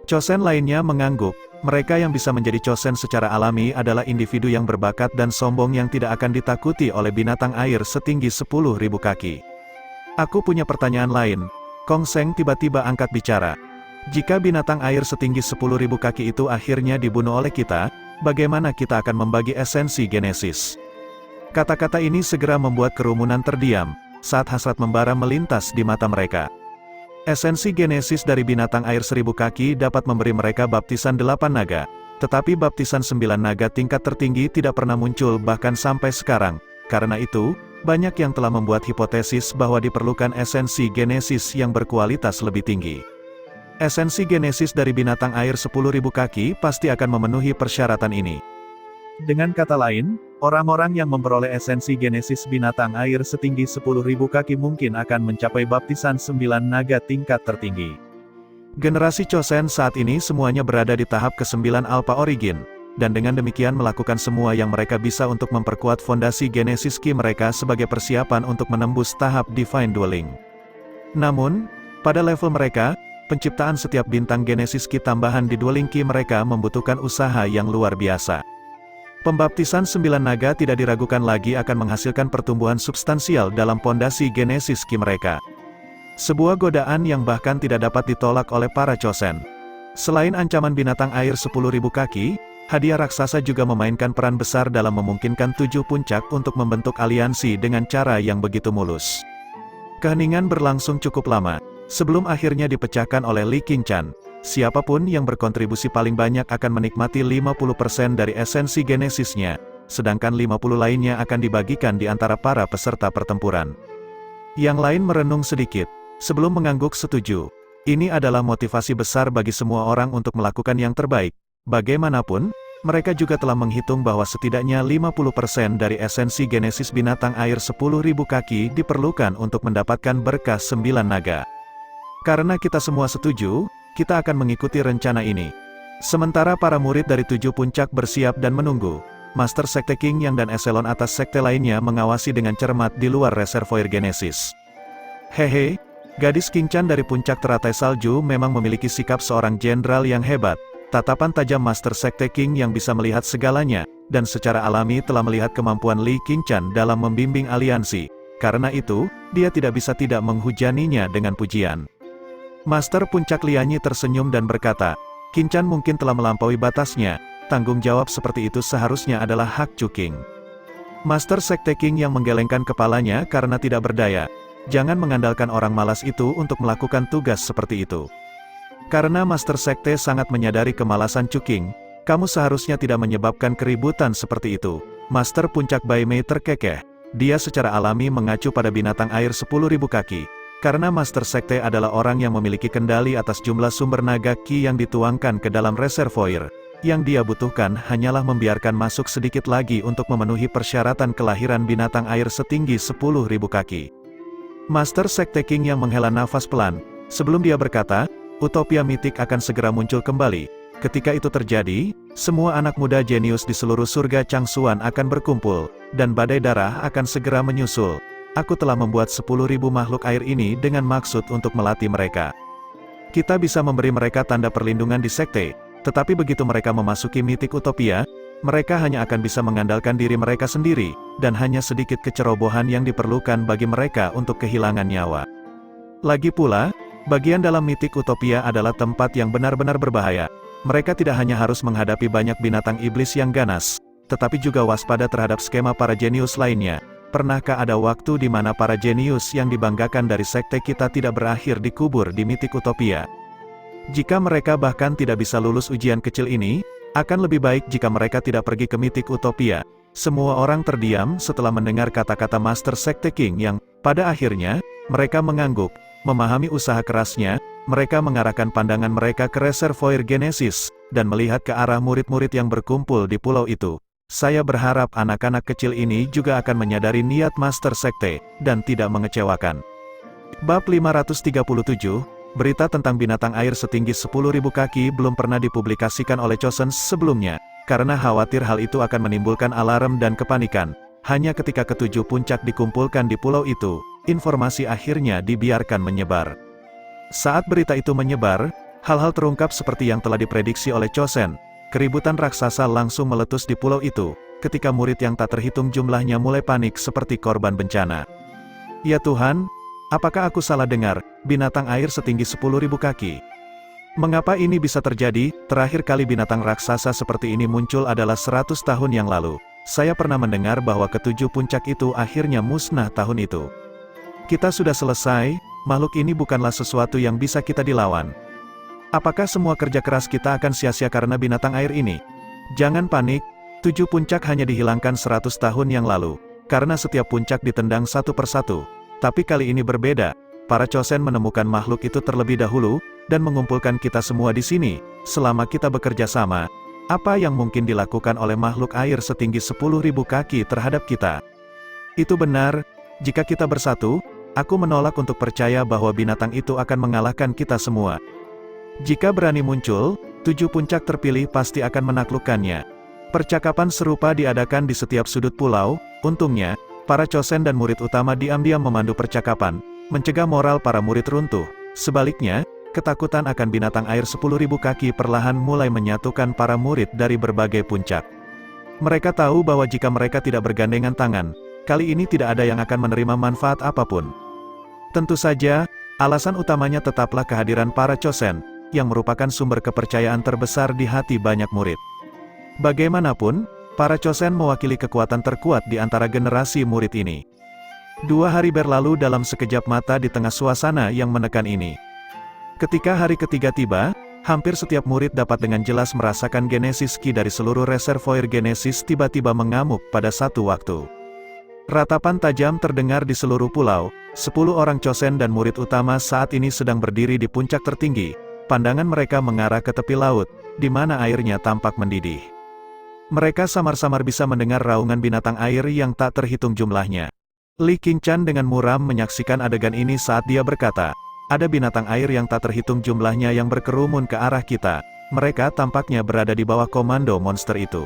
Chosen lainnya mengangguk, mereka yang bisa menjadi Chosen secara alami adalah individu yang berbakat dan sombong yang tidak akan ditakuti oleh binatang air setinggi 10.000 kaki. Aku punya pertanyaan lain. Kong Seng tiba-tiba angkat bicara. Jika binatang air setinggi 10.000 kaki itu akhirnya dibunuh oleh kita, bagaimana kita akan membagi esensi Genesis? Kata-kata ini segera membuat kerumunan terdiam, saat hasrat membara melintas di mata mereka. Esensi Genesis dari binatang air 1000 kaki dapat memberi mereka baptisan 8 naga, tetapi baptisan 9 naga tingkat tertinggi tidak pernah muncul bahkan sampai sekarang. Karena itu, banyak yang telah membuat hipotesis bahwa diperlukan esensi Genesis yang berkualitas lebih tinggi. Esensi Genesis dari binatang air 10.000 kaki pasti akan memenuhi persyaratan ini. Dengan kata lain, orang-orang yang memperoleh esensi Genesis binatang air setinggi 10.000 kaki mungkin akan mencapai baptisan 9 naga tingkat tertinggi. Generasi Chosen saat ini semuanya berada di tahap ke-9 Alpha Origin, dan dengan demikian melakukan semua yang mereka bisa untuk memperkuat fondasi Genesis Ki mereka sebagai persiapan untuk menembus tahap Divine Dwelling. Namun, pada level mereka, penciptaan setiap bintang Genesis Ki tambahan di Dwelling Ki mereka membutuhkan usaha yang luar biasa. Pembaptisan 9 naga tidak diragukan lagi akan menghasilkan pertumbuhan substansial dalam pondasi Genesis Ki mereka. Sebuah godaan yang bahkan tidak dapat ditolak oleh para Chosen. Selain ancaman binatang air 10.000 kaki, hadiah raksasa juga memainkan peran besar dalam memungkinkan 7 puncak untuk membentuk aliansi dengan cara yang begitu mulus. Keheningan berlangsung cukup lama, sebelum akhirnya dipecahkan oleh Li Qingshan. Siapapun yang berkontribusi paling banyak akan menikmati 50% dari esensi Genesisnya, sedangkan 50 lainnya akan dibagikan di antara para peserta pertempuran. Yang lain merenung sedikit, sebelum mengangguk setuju. Ini adalah motivasi besar bagi semua orang untuk melakukan yang terbaik. Bagaimanapun, mereka juga telah menghitung bahwa setidaknya 50% dari esensi Genesis binatang air 10.000 kaki diperlukan untuk mendapatkan berkah 9 naga. Karena kita semua setuju, kita akan mengikuti rencana ini. Sementara para murid dari 7 puncak bersiap dan menunggu, Master Sekte King Yang dan eselon atas sekte lainnya mengawasi dengan cermat di luar reservoir Genesis. Hehe, gadis Qingshan dari puncak teratai salju memang memiliki sikap seorang jenderal yang hebat. Tatapan tajam Master Sekte King yang bisa melihat segalanya, dan secara alami telah melihat kemampuan Li Qingshan dalam membimbing aliansi. Karena itu, dia tidak bisa tidak menghujaninya dengan pujian. Master Puncak Lianyi tersenyum dan berkata, Qingshan mungkin telah melampaui batasnya, tanggung jawab seperti itu seharusnya adalah hak Chu King. Master Sekte King yang menggelengkan kepalanya karena tidak berdaya. Jangan mengandalkan orang malas itu untuk melakukan tugas seperti itu. Karena Master Sekte sangat menyadari kemalasan Chu King, kamu seharusnya tidak menyebabkan keributan seperti itu. Master Puncak Bai Mei terkekeh. Dia secara alami mengacu pada binatang air 10.000 kaki. Karena Master Sekte adalah orang yang memiliki kendali atas jumlah sumber naga Qi yang dituangkan ke dalam reservoir. Yang dia butuhkan hanyalah membiarkan masuk sedikit lagi untuk memenuhi persyaratan kelahiran binatang air setinggi 10.000 kaki. Master Sekte King yang menghela nafas pelan, sebelum dia berkata, utopia mitik akan segera muncul kembali. Ketika itu terjadi, semua anak muda jenius di seluruh surga Changsuan akan berkumpul, dan badai darah akan segera menyusul. Aku telah membuat 10.000 makhluk air ini dengan maksud untuk melatih mereka. Kita bisa memberi mereka tanda perlindungan di sekte, tetapi begitu mereka memasuki mitik utopia, mereka hanya akan bisa mengandalkan diri mereka sendiri, dan hanya sedikit kecerobohan yang diperlukan bagi mereka untuk kehilangan nyawa. Lagi pula, bagian dalam mitik utopia adalah tempat yang benar-benar berbahaya. Mereka tidak hanya harus menghadapi banyak binatang iblis yang ganas, tetapi juga waspada terhadap skema para jenius lainnya. Pernahkah ada waktu di mana para jenius yang dibanggakan dari sekte kita tidak berakhir dikubur di mitik utopia? Jika mereka bahkan tidak bisa lulus ujian kecil ini, akan lebih baik jika mereka tidak pergi ke mitik utopia. Semua orang terdiam setelah mendengar kata-kata Master Sekte King yang, pada akhirnya, mereka mengangguk. Memahami usaha kerasnya, mereka mengarahkan pandangan mereka ke reservoir Genesis, dan melihat ke arah murid-murid yang berkumpul di pulau itu. Saya berharap anak-anak kecil ini juga akan menyadari niat Master Sekte, dan tidak mengecewakan. Bab 537, berita tentang binatang air setinggi 10.000 kaki belum pernah dipublikasikan oleh Chosen sebelumnya, karena khawatir hal itu akan menimbulkan alarm dan kepanikan. Hanya ketika ketujuh puncak dikumpulkan di pulau itu, informasi akhirnya dibiarkan menyebar. Saat berita itu menyebar, hal-hal terungkap seperti yang telah diprediksi oleh Chosen. Keributan raksasa langsung meletus di pulau itu, ketika murid yang tak terhitung jumlahnya mulai panik seperti korban bencana. Ya Tuhan, apakah aku salah dengar, binatang air setinggi 10.000 kaki? Mengapa ini bisa terjadi? Terakhir kali binatang raksasa seperti ini muncul adalah 100 tahun yang lalu. Saya pernah mendengar bahwa ketujuh puncak itu akhirnya musnah tahun itu. Kita sudah selesai, makhluk ini bukanlah sesuatu yang bisa kita dilawan. Apakah semua kerja keras kita akan sia-sia karena binatang air ini? Jangan panik, 7 puncak hanya dihilangkan 100 tahun yang lalu, karena setiap puncak ditendang satu persatu. Tapi kali ini berbeda, para Chosen menemukan makhluk itu terlebih dahulu, dan mengumpulkan kita semua di sini. Selama kita bekerja sama, apa yang mungkin dilakukan oleh makhluk air setinggi 10.000 kaki terhadap kita? Itu benar, jika kita bersatu, aku menolak untuk percaya bahwa binatang itu akan mengalahkan kita semua. Jika berani muncul, 7 puncak terpilih pasti akan menaklukkannya. Percakapan serupa diadakan di setiap sudut pulau. Untungnya, para Chosen dan murid utama diam-diam memandu percakapan, mencegah moral para murid runtuh. Sebaliknya, ketakutan akan binatang air 10.000 kaki perlahan mulai menyatukan para murid dari berbagai puncak. Mereka tahu bahwa jika mereka tidak bergandengan tangan, kali ini tidak ada yang akan menerima manfaat apapun. Tentu saja, alasan utamanya tetaplah kehadiran para Chosen, yang merupakan sumber kepercayaan terbesar di hati banyak murid. Bagaimanapun, para Chosen mewakili kekuatan terkuat di antara generasi murid ini. 2 hari berlalu dalam sekejap mata di tengah suasana yang menekan ini. Ketika hari ketiga tiba, hampir setiap murid dapat dengan jelas merasakan Genesis Qi dari seluruh reservoir Genesis tiba-tiba mengamuk pada satu waktu. Ratapan tajam terdengar di seluruh pulau. 10 orang Chosen dan murid utama saat ini sedang berdiri di puncak tertinggi. Pandangan mereka mengarah ke tepi laut, di mana airnya tampak mendidih. Mereka samar-samar bisa mendengar raungan binatang air yang tak terhitung jumlahnya. Li Qingchan dengan muram menyaksikan adegan ini saat dia berkata, ada binatang air yang tak terhitung jumlahnya yang berkerumun ke arah kita. Mereka tampaknya berada di bawah komando monster itu.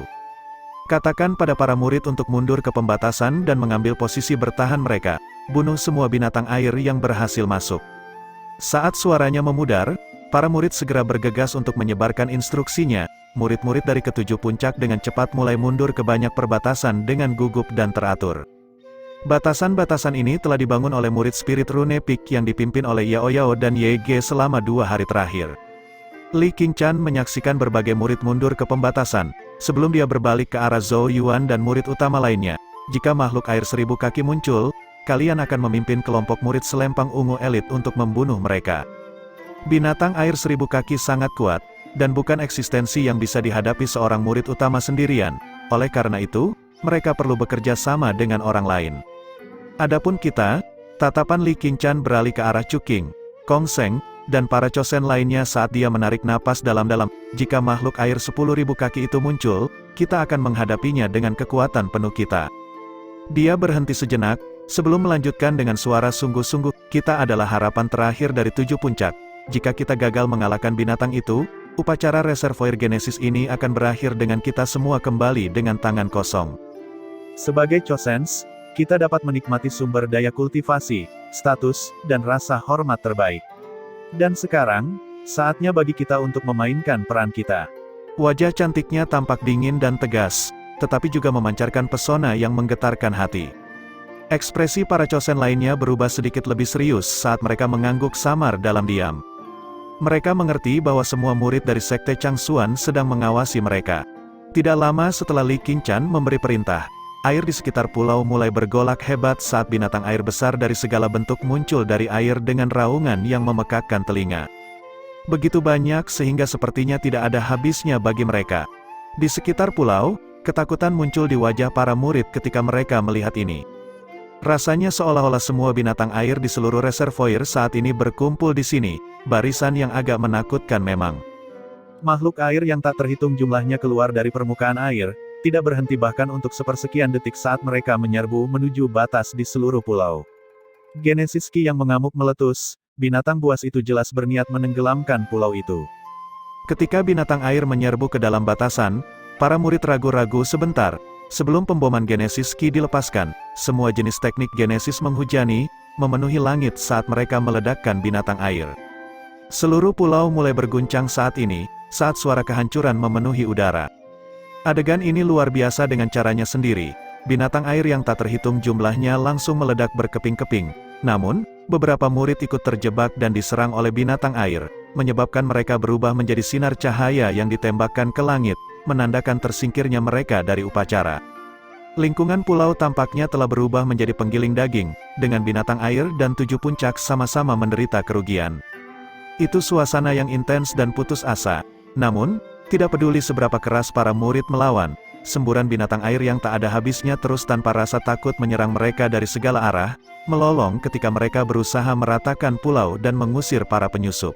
Katakan pada para murid untuk mundur ke pembatasan dan mengambil posisi bertahan mereka. Bunuh semua binatang air yang berhasil masuk. Saat suaranya memudar, para murid segera bergegas untuk menyebarkan instruksinya. Murid-murid dari ketujuh puncak dengan cepat mulai mundur ke banyak perbatasan dengan gugup dan teratur. Batasan-batasan ini telah dibangun oleh murid spirit Rune Peak yang dipimpin oleh Yao Yao dan Ye Ge selama 2 hari terakhir. Li Qingchan menyaksikan berbagai murid mundur ke pembatasan, sebelum dia berbalik ke arah Zhou Yuan dan murid utama lainnya. Jika makhluk air 1000 kaki muncul, kalian akan memimpin kelompok murid selempang ungu elit untuk membunuh mereka. Binatang air 1000 kaki sangat kuat, dan bukan eksistensi yang bisa dihadapi seorang murid utama sendirian. Oleh karena itu, mereka perlu bekerja sama dengan orang lain. Adapun kita, tatapan Li Qingshan beralih ke arah Chuking, Kong Seng, dan para Chosen lainnya saat dia menarik napas dalam-dalam. Jika makhluk air 10.000 kaki itu muncul, kita akan menghadapinya dengan kekuatan penuh kita. Dia berhenti sejenak, sebelum melanjutkan dengan suara sungguh-sungguh, kita adalah harapan terakhir dari 7 puncak. Jika kita gagal mengalahkan binatang itu, upacara reservoir Genesis ini akan berakhir dengan kita semua kembali dengan tangan kosong. Sebagai Chosens, kita dapat menikmati sumber daya kultivasi, status, dan rasa hormat terbaik. Dan sekarang, saatnya bagi kita untuk memainkan peran kita. Wajah cantiknya tampak dingin dan tegas, tetapi juga memancarkan pesona yang menggetarkan hati. Ekspresi para Chosen lainnya berubah sedikit lebih serius saat mereka mengangguk samar dalam diam. Mereka mengerti bahwa semua murid dari Sekte Changsuan sedang mengawasi mereka. Tidak lama setelah Li Qingshan memberi perintah, air di sekitar pulau mulai bergolak hebat saat binatang air besar dari segala bentuk muncul dari air dengan raungan yang memekakkan telinga. Begitu banyak sehingga sepertinya tidak ada habisnya bagi mereka. Di sekitar pulau, ketakutan muncul di wajah para murid ketika mereka melihat ini. Rasanya seolah-olah semua binatang air di seluruh reservoir saat ini berkumpul di sini, barisan yang agak menakutkan memang. Makhluk air yang tak terhitung jumlahnya keluar dari permukaan air, tidak berhenti bahkan untuk sepersekian detik saat mereka menyerbu menuju batas di seluruh pulau. Genesis Ki yang mengamuk meletus, binatang buas itu jelas berniat menenggelamkan pulau itu. Ketika binatang air menyerbu ke dalam batasan, para murid ragu-ragu sebentar. Sebelum pemboman Genesis Ki dilepaskan, semua jenis teknik Genesis menghujani, memenuhi langit saat mereka meledakkan binatang air. Seluruh pulau mulai berguncang saat ini, saat suara kehancuran memenuhi udara. Adegan ini luar biasa dengan caranya sendiri. Binatang air yang tak terhitung jumlahnya langsung meledak berkeping-keping. Namun, beberapa murid ikut terjebak dan diserang oleh binatang air, menyebabkan mereka berubah menjadi sinar cahaya yang ditembakkan ke langit, menandakan tersingkirnya mereka dari upacara. Lingkungan pulau tampaknya telah berubah menjadi penggiling daging, dengan binatang air dan 7 puncak sama-sama menderita kerugian. Itu suasana yang intens dan putus asa. Namun, tidak peduli seberapa keras para murid melawan, semburan binatang air yang tak ada habisnya terus tanpa rasa takut menyerang mereka dari segala arah, melolong ketika mereka berusaha meratakan pulau dan mengusir para penyusup.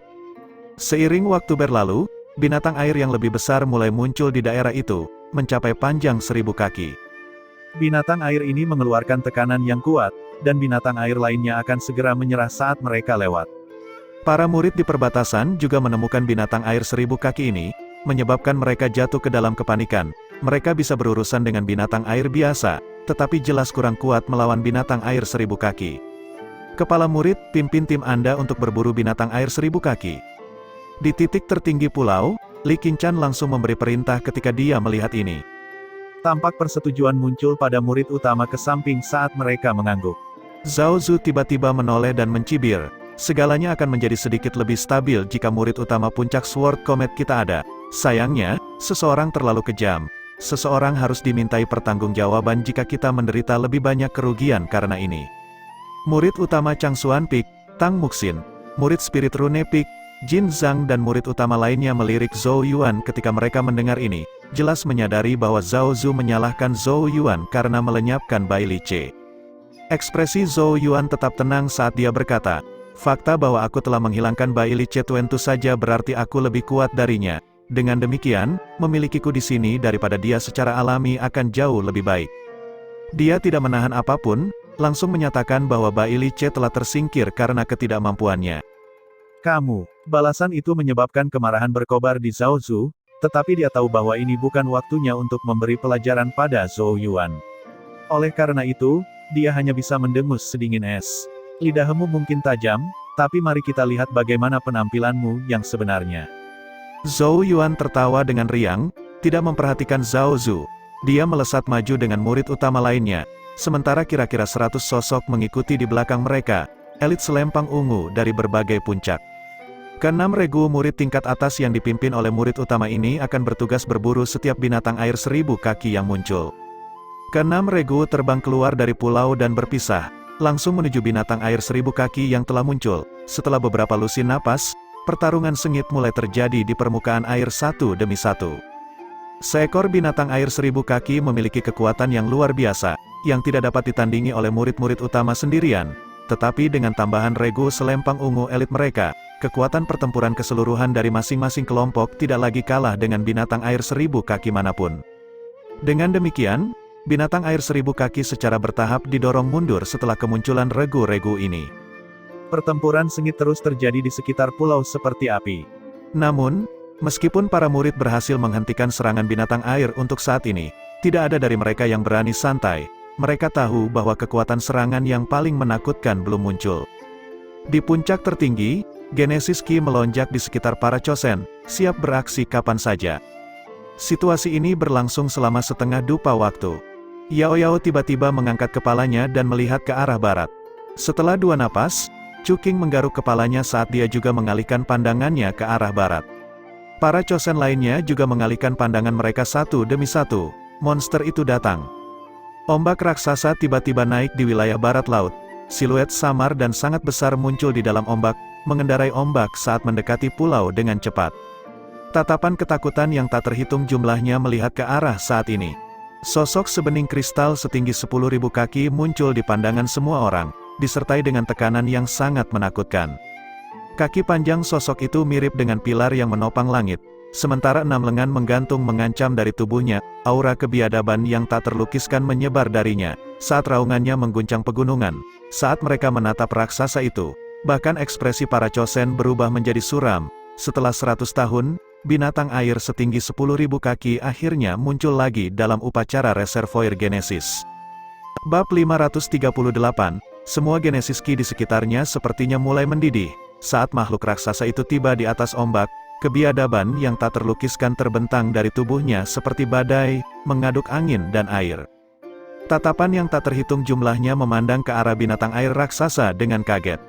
Seiring waktu berlalu, binatang air yang lebih besar mulai muncul di daerah itu, mencapai panjang 1000 kaki. Binatang air ini mengeluarkan tekanan yang kuat, dan binatang air lainnya akan segera menyerah saat mereka lewat. Para murid di perbatasan juga menemukan binatang air 1000 kaki ini, menyebabkan mereka jatuh ke dalam kepanikan. Mereka bisa berurusan dengan binatang air biasa, tetapi jelas kurang kuat melawan binatang air 1000 kaki. Kepala murid, pimpin tim Anda untuk berburu binatang air 1000 kaki. Di titik tertinggi pulau, Li Qingshan langsung memberi perintah ketika dia melihat ini. Tampak persetujuan muncul pada murid utama ke samping saat mereka mengangguk. Zhao Zu tiba-tiba menoleh dan mencibir. Segalanya akan menjadi sedikit lebih stabil jika murid utama puncak Sword Comet kita ada. Sayangnya, seseorang terlalu kejam. Seseorang harus dimintai pertanggungjawaban jika kita menderita lebih banyak kerugian karena ini. Murid utama Changsuan Peak, Tang Muxin, murid Spirit Rune Peak, Jin Zhang dan murid utama lainnya melirik Zhou Yuan ketika mereka mendengar ini, jelas menyadari bahwa Zhao Zu menyalahkan Zhou Yuan karena melenyapkan Bai Li Ce. Ekspresi Zhou Yuan tetap tenang saat dia berkata, fakta bahwa aku telah menghilangkan Bai Li Ce tentu saja berarti aku lebih kuat darinya. Dengan demikian, memilikiku di sini daripada dia secara alami akan jauh lebih baik. Dia tidak menahan apapun, langsung menyatakan bahwa Bai Li Ce telah tersingkir karena ketidakmampuannya. Kamu, balasan itu menyebabkan kemarahan berkobar di Zhao Zu, tetapi dia tahu bahwa ini bukan waktunya untuk memberi pelajaran pada Zhou Yuan. Oleh karena itu, dia hanya bisa mendengus sedingin es. Lidahmu mungkin tajam, tapi mari kita lihat bagaimana penampilanmu yang sebenarnya. Zhou Yuan tertawa dengan riang, tidak memperhatikan Zhao Zu. Dia melesat maju dengan murid utama lainnya, sementara kira-kira 100 sosok mengikuti di belakang mereka, elit selempang ungu dari berbagai puncak. Keenam regu murid tingkat atas yang dipimpin oleh murid utama ini akan bertugas berburu setiap binatang air 1000 kaki yang muncul. Keenam regu terbang keluar dari pulau dan berpisah, langsung menuju binatang air 1000 kaki yang telah muncul. Setelah beberapa lusin napas, pertarungan sengit mulai terjadi di permukaan air satu demi satu. Seekor binatang air 1000 kaki memiliki kekuatan yang luar biasa, yang tidak dapat ditandingi oleh murid-murid utama sendirian. Tetapi dengan tambahan regu selempang ungu elit mereka, kekuatan pertempuran keseluruhan dari masing-masing kelompok tidak lagi kalah dengan binatang air 1000 kaki manapun. Dengan demikian, binatang air 1000 kaki secara bertahap didorong mundur setelah kemunculan regu-regu ini. Pertempuran sengit terus terjadi di sekitar pulau seperti api. Namun, meskipun para murid berhasil menghentikan serangan binatang air untuk saat ini, tidak ada dari mereka yang berani santai. Mereka tahu bahwa kekuatan serangan yang paling menakutkan belum muncul. Di puncak tertinggi, Genesis Ki melonjak di sekitar para Chosen, siap beraksi kapan saja. Situasi ini berlangsung selama setengah dupa waktu. Yao Yao tiba-tiba mengangkat kepalanya dan melihat ke arah barat. Setelah 2 napas, Chuking menggaruk kepalanya saat dia juga mengalihkan pandangannya ke arah barat. Para Chosen lainnya juga mengalihkan pandangan mereka satu demi satu. Monster itu datang. Ombak raksasa tiba-tiba naik di wilayah barat laut. Siluet samar dan sangat besar muncul di dalam ombak, mengendarai ombak saat mendekati pulau dengan cepat. Tatapan ketakutan yang tak terhitung jumlahnya melihat ke arah saat ini. Sosok sebening kristal setinggi 10.000 kaki muncul di pandangan semua orang, disertai dengan tekanan yang sangat menakutkan. Kaki panjang sosok itu mirip dengan pilar yang menopang langit, sementara 6 lengan menggantung mengancam dari tubuhnya. Aura kebiadaban yang tak terlukiskan menyebar darinya, saat raungannya mengguncang pegunungan. Saat mereka menatap raksasa itu, bahkan ekspresi para Chosen berubah menjadi suram. Setelah 100 tahun, binatang air setinggi 10.000 kaki akhirnya muncul lagi dalam upacara reservoir Genesis. Bab 538, semua Genesis Ki di sekitarnya sepertinya mulai mendidih. Saat makhluk raksasa itu tiba di atas ombak, kebiadaban yang tak terlukiskan terbentang dari tubuhnya seperti badai, mengaduk angin dan air. Tatapan yang tak terhitung jumlahnya memandang ke arah binatang air raksasa dengan kaget.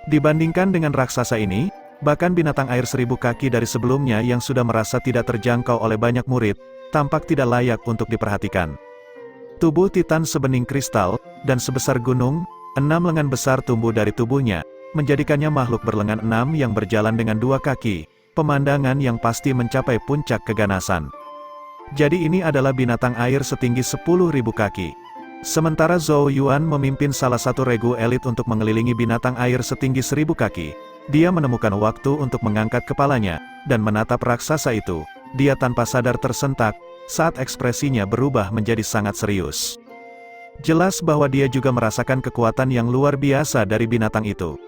Dibandingkan dengan raksasa ini, bahkan binatang air 1000 kaki dari sebelumnya yang sudah merasa tidak terjangkau oleh banyak murid, tampak tidak layak untuk diperhatikan. Tubuh Titan sebening kristal, dan sebesar gunung, 6 lengan besar tumbuh dari tubuhnya, menjadikannya makhluk berlengan 6 yang berjalan dengan 2 kaki. Pemandangan yang pasti mencapai puncak keganasan. Jadi ini adalah binatang air setinggi 10.000 kaki. Sementara Zhou Yuan memimpin salah satu regu elit untuk mengelilingi binatang air setinggi 1000 kaki. Dia menemukan waktu untuk mengangkat kepalanya, dan menatap raksasa itu. Dia tanpa sadar tersentak, saat ekspresinya berubah menjadi sangat serius. Jelas bahwa dia juga merasakan kekuatan yang luar biasa dari binatang itu.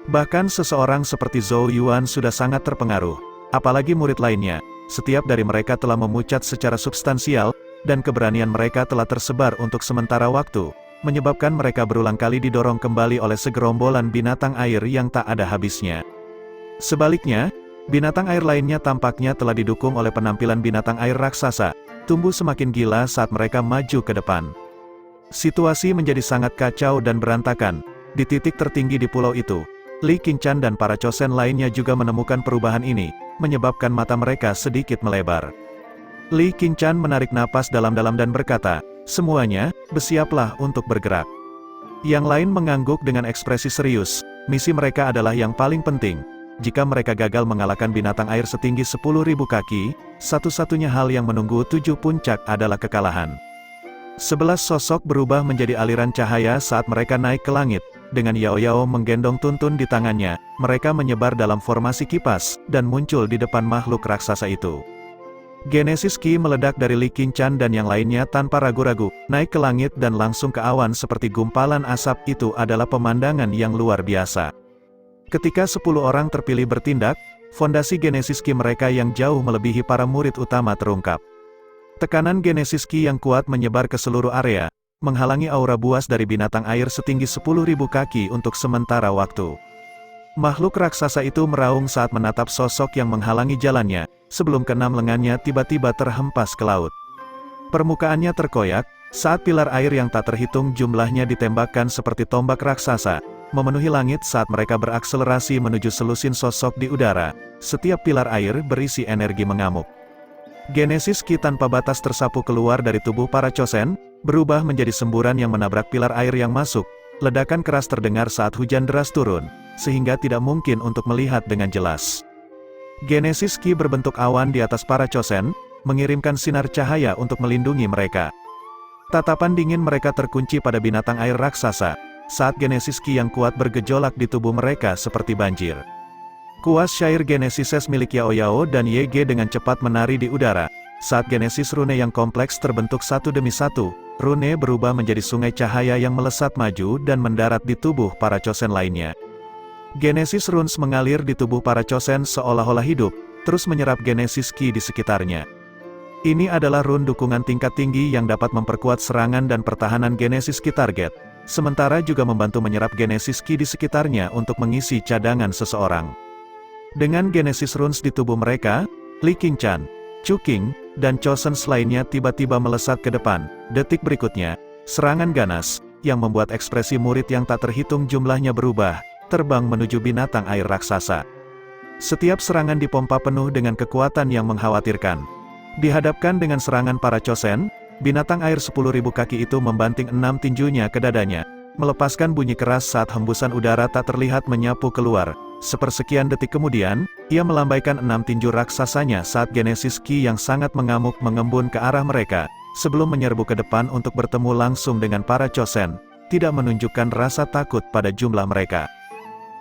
Bahkan seseorang seperti Zhou Yuan sudah sangat terpengaruh, apalagi murid lainnya. Setiap dari mereka telah memucat secara substansial, dan keberanian mereka telah tersebar untuk sementara waktu, menyebabkan mereka berulang kali didorong kembali oleh segerombolan binatang air yang tak ada habisnya. Sebaliknya, binatang air lainnya tampaknya telah didukung oleh penampilan binatang air raksasa, tumbuh semakin gila saat mereka maju ke depan. Situasi menjadi sangat kacau dan berantakan. Di titik tertinggi di pulau itu, Li Qingshan dan para Chosen lainnya juga menemukan perubahan ini, menyebabkan mata mereka sedikit melebar. Li Qingshan menarik napas dalam-dalam dan berkata, "Semuanya, bersiaplah untuk bergerak." Yang lain mengangguk dengan ekspresi serius. Misi mereka adalah yang paling penting. Jika mereka gagal mengalahkan binatang air setinggi 10.000 kaki, satu-satunya hal yang menunggu 7 puncak adalah kekalahan. 11 sosok berubah menjadi aliran cahaya saat mereka naik ke langit. Dengan Yao Yao menggendong tuntun di tangannya, mereka menyebar dalam formasi kipas, dan muncul di depan makhluk raksasa itu. Genesis Ki meledak dari Li Qingshan dan yang lainnya tanpa ragu-ragu, naik ke langit dan langsung ke awan seperti gumpalan asap. Itu adalah pemandangan yang luar biasa. Ketika 10 orang terpilih bertindak, fondasi Genesis Ki mereka yang jauh melebihi para murid utama terungkap. Tekanan Genesis Ki yang kuat menyebar ke seluruh area, menghalangi aura buas dari binatang air setinggi 10.000 kaki untuk sementara waktu. Makhluk raksasa itu meraung saat menatap sosok yang menghalangi jalannya, sebelum ke-6 lengannya tiba-tiba terhempas ke laut. Permukaannya terkoyak, saat pilar air yang tak terhitung jumlahnya ditembakkan seperti tombak raksasa, memenuhi langit saat mereka berakselerasi menuju selusin sosok di udara. Setiap pilar air berisi energi mengamuk. Genesis Ki tanpa batas tersapu keluar dari tubuh para Chosen, berubah menjadi semburan yang menabrak pilar air yang masuk. Ledakan keras terdengar saat hujan deras turun, sehingga tidak mungkin untuk melihat dengan jelas. Genesis Ki berbentuk awan di atas para Chosen, mengirimkan sinar cahaya untuk melindungi mereka. Tatapan dingin mereka terkunci pada binatang air raksasa, saat Genesis Ki yang kuat bergejolak di tubuh mereka seperti banjir. Kuas syair Genesises milik Yao Yao dan YG dengan cepat menari di udara, saat Genesis rune yang kompleks terbentuk satu demi satu, rune berubah menjadi sungai cahaya yang melesat maju dan mendarat di tubuh para Chosen lainnya. Genesis runes mengalir di tubuh para Chosen seolah-olah hidup, terus menyerap Genesis Ki di sekitarnya. Ini adalah rune dukungan tingkat tinggi yang dapat memperkuat serangan dan pertahanan Genesis Ki target, sementara juga membantu menyerap Genesis Ki di sekitarnya untuk mengisi cadangan seseorang. Dengan Genesis runes di tubuh mereka, Li Qingchen, Chu Qing, dan Chosen lainnya tiba-tiba melesat ke depan. Detik berikutnya, serangan ganas, yang membuat ekspresi murid yang tak terhitung jumlahnya berubah, terbang menuju binatang air raksasa. Setiap serangan dipompa penuh dengan kekuatan yang mengkhawatirkan. Dihadapkan dengan serangan para Chosen, binatang air 10.000 kaki itu membanting 6 tinjunya ke dadanya, melepaskan bunyi keras saat hembusan udara tak terlihat menyapu keluar. Sepersekian detik kemudian, ia melambaikan 6 tinju raksasanya saat Genesis Ki yang sangat mengamuk mengembun ke arah mereka, sebelum menyerbu ke depan untuk bertemu langsung dengan para Chosen, tidak menunjukkan rasa takut pada jumlah mereka.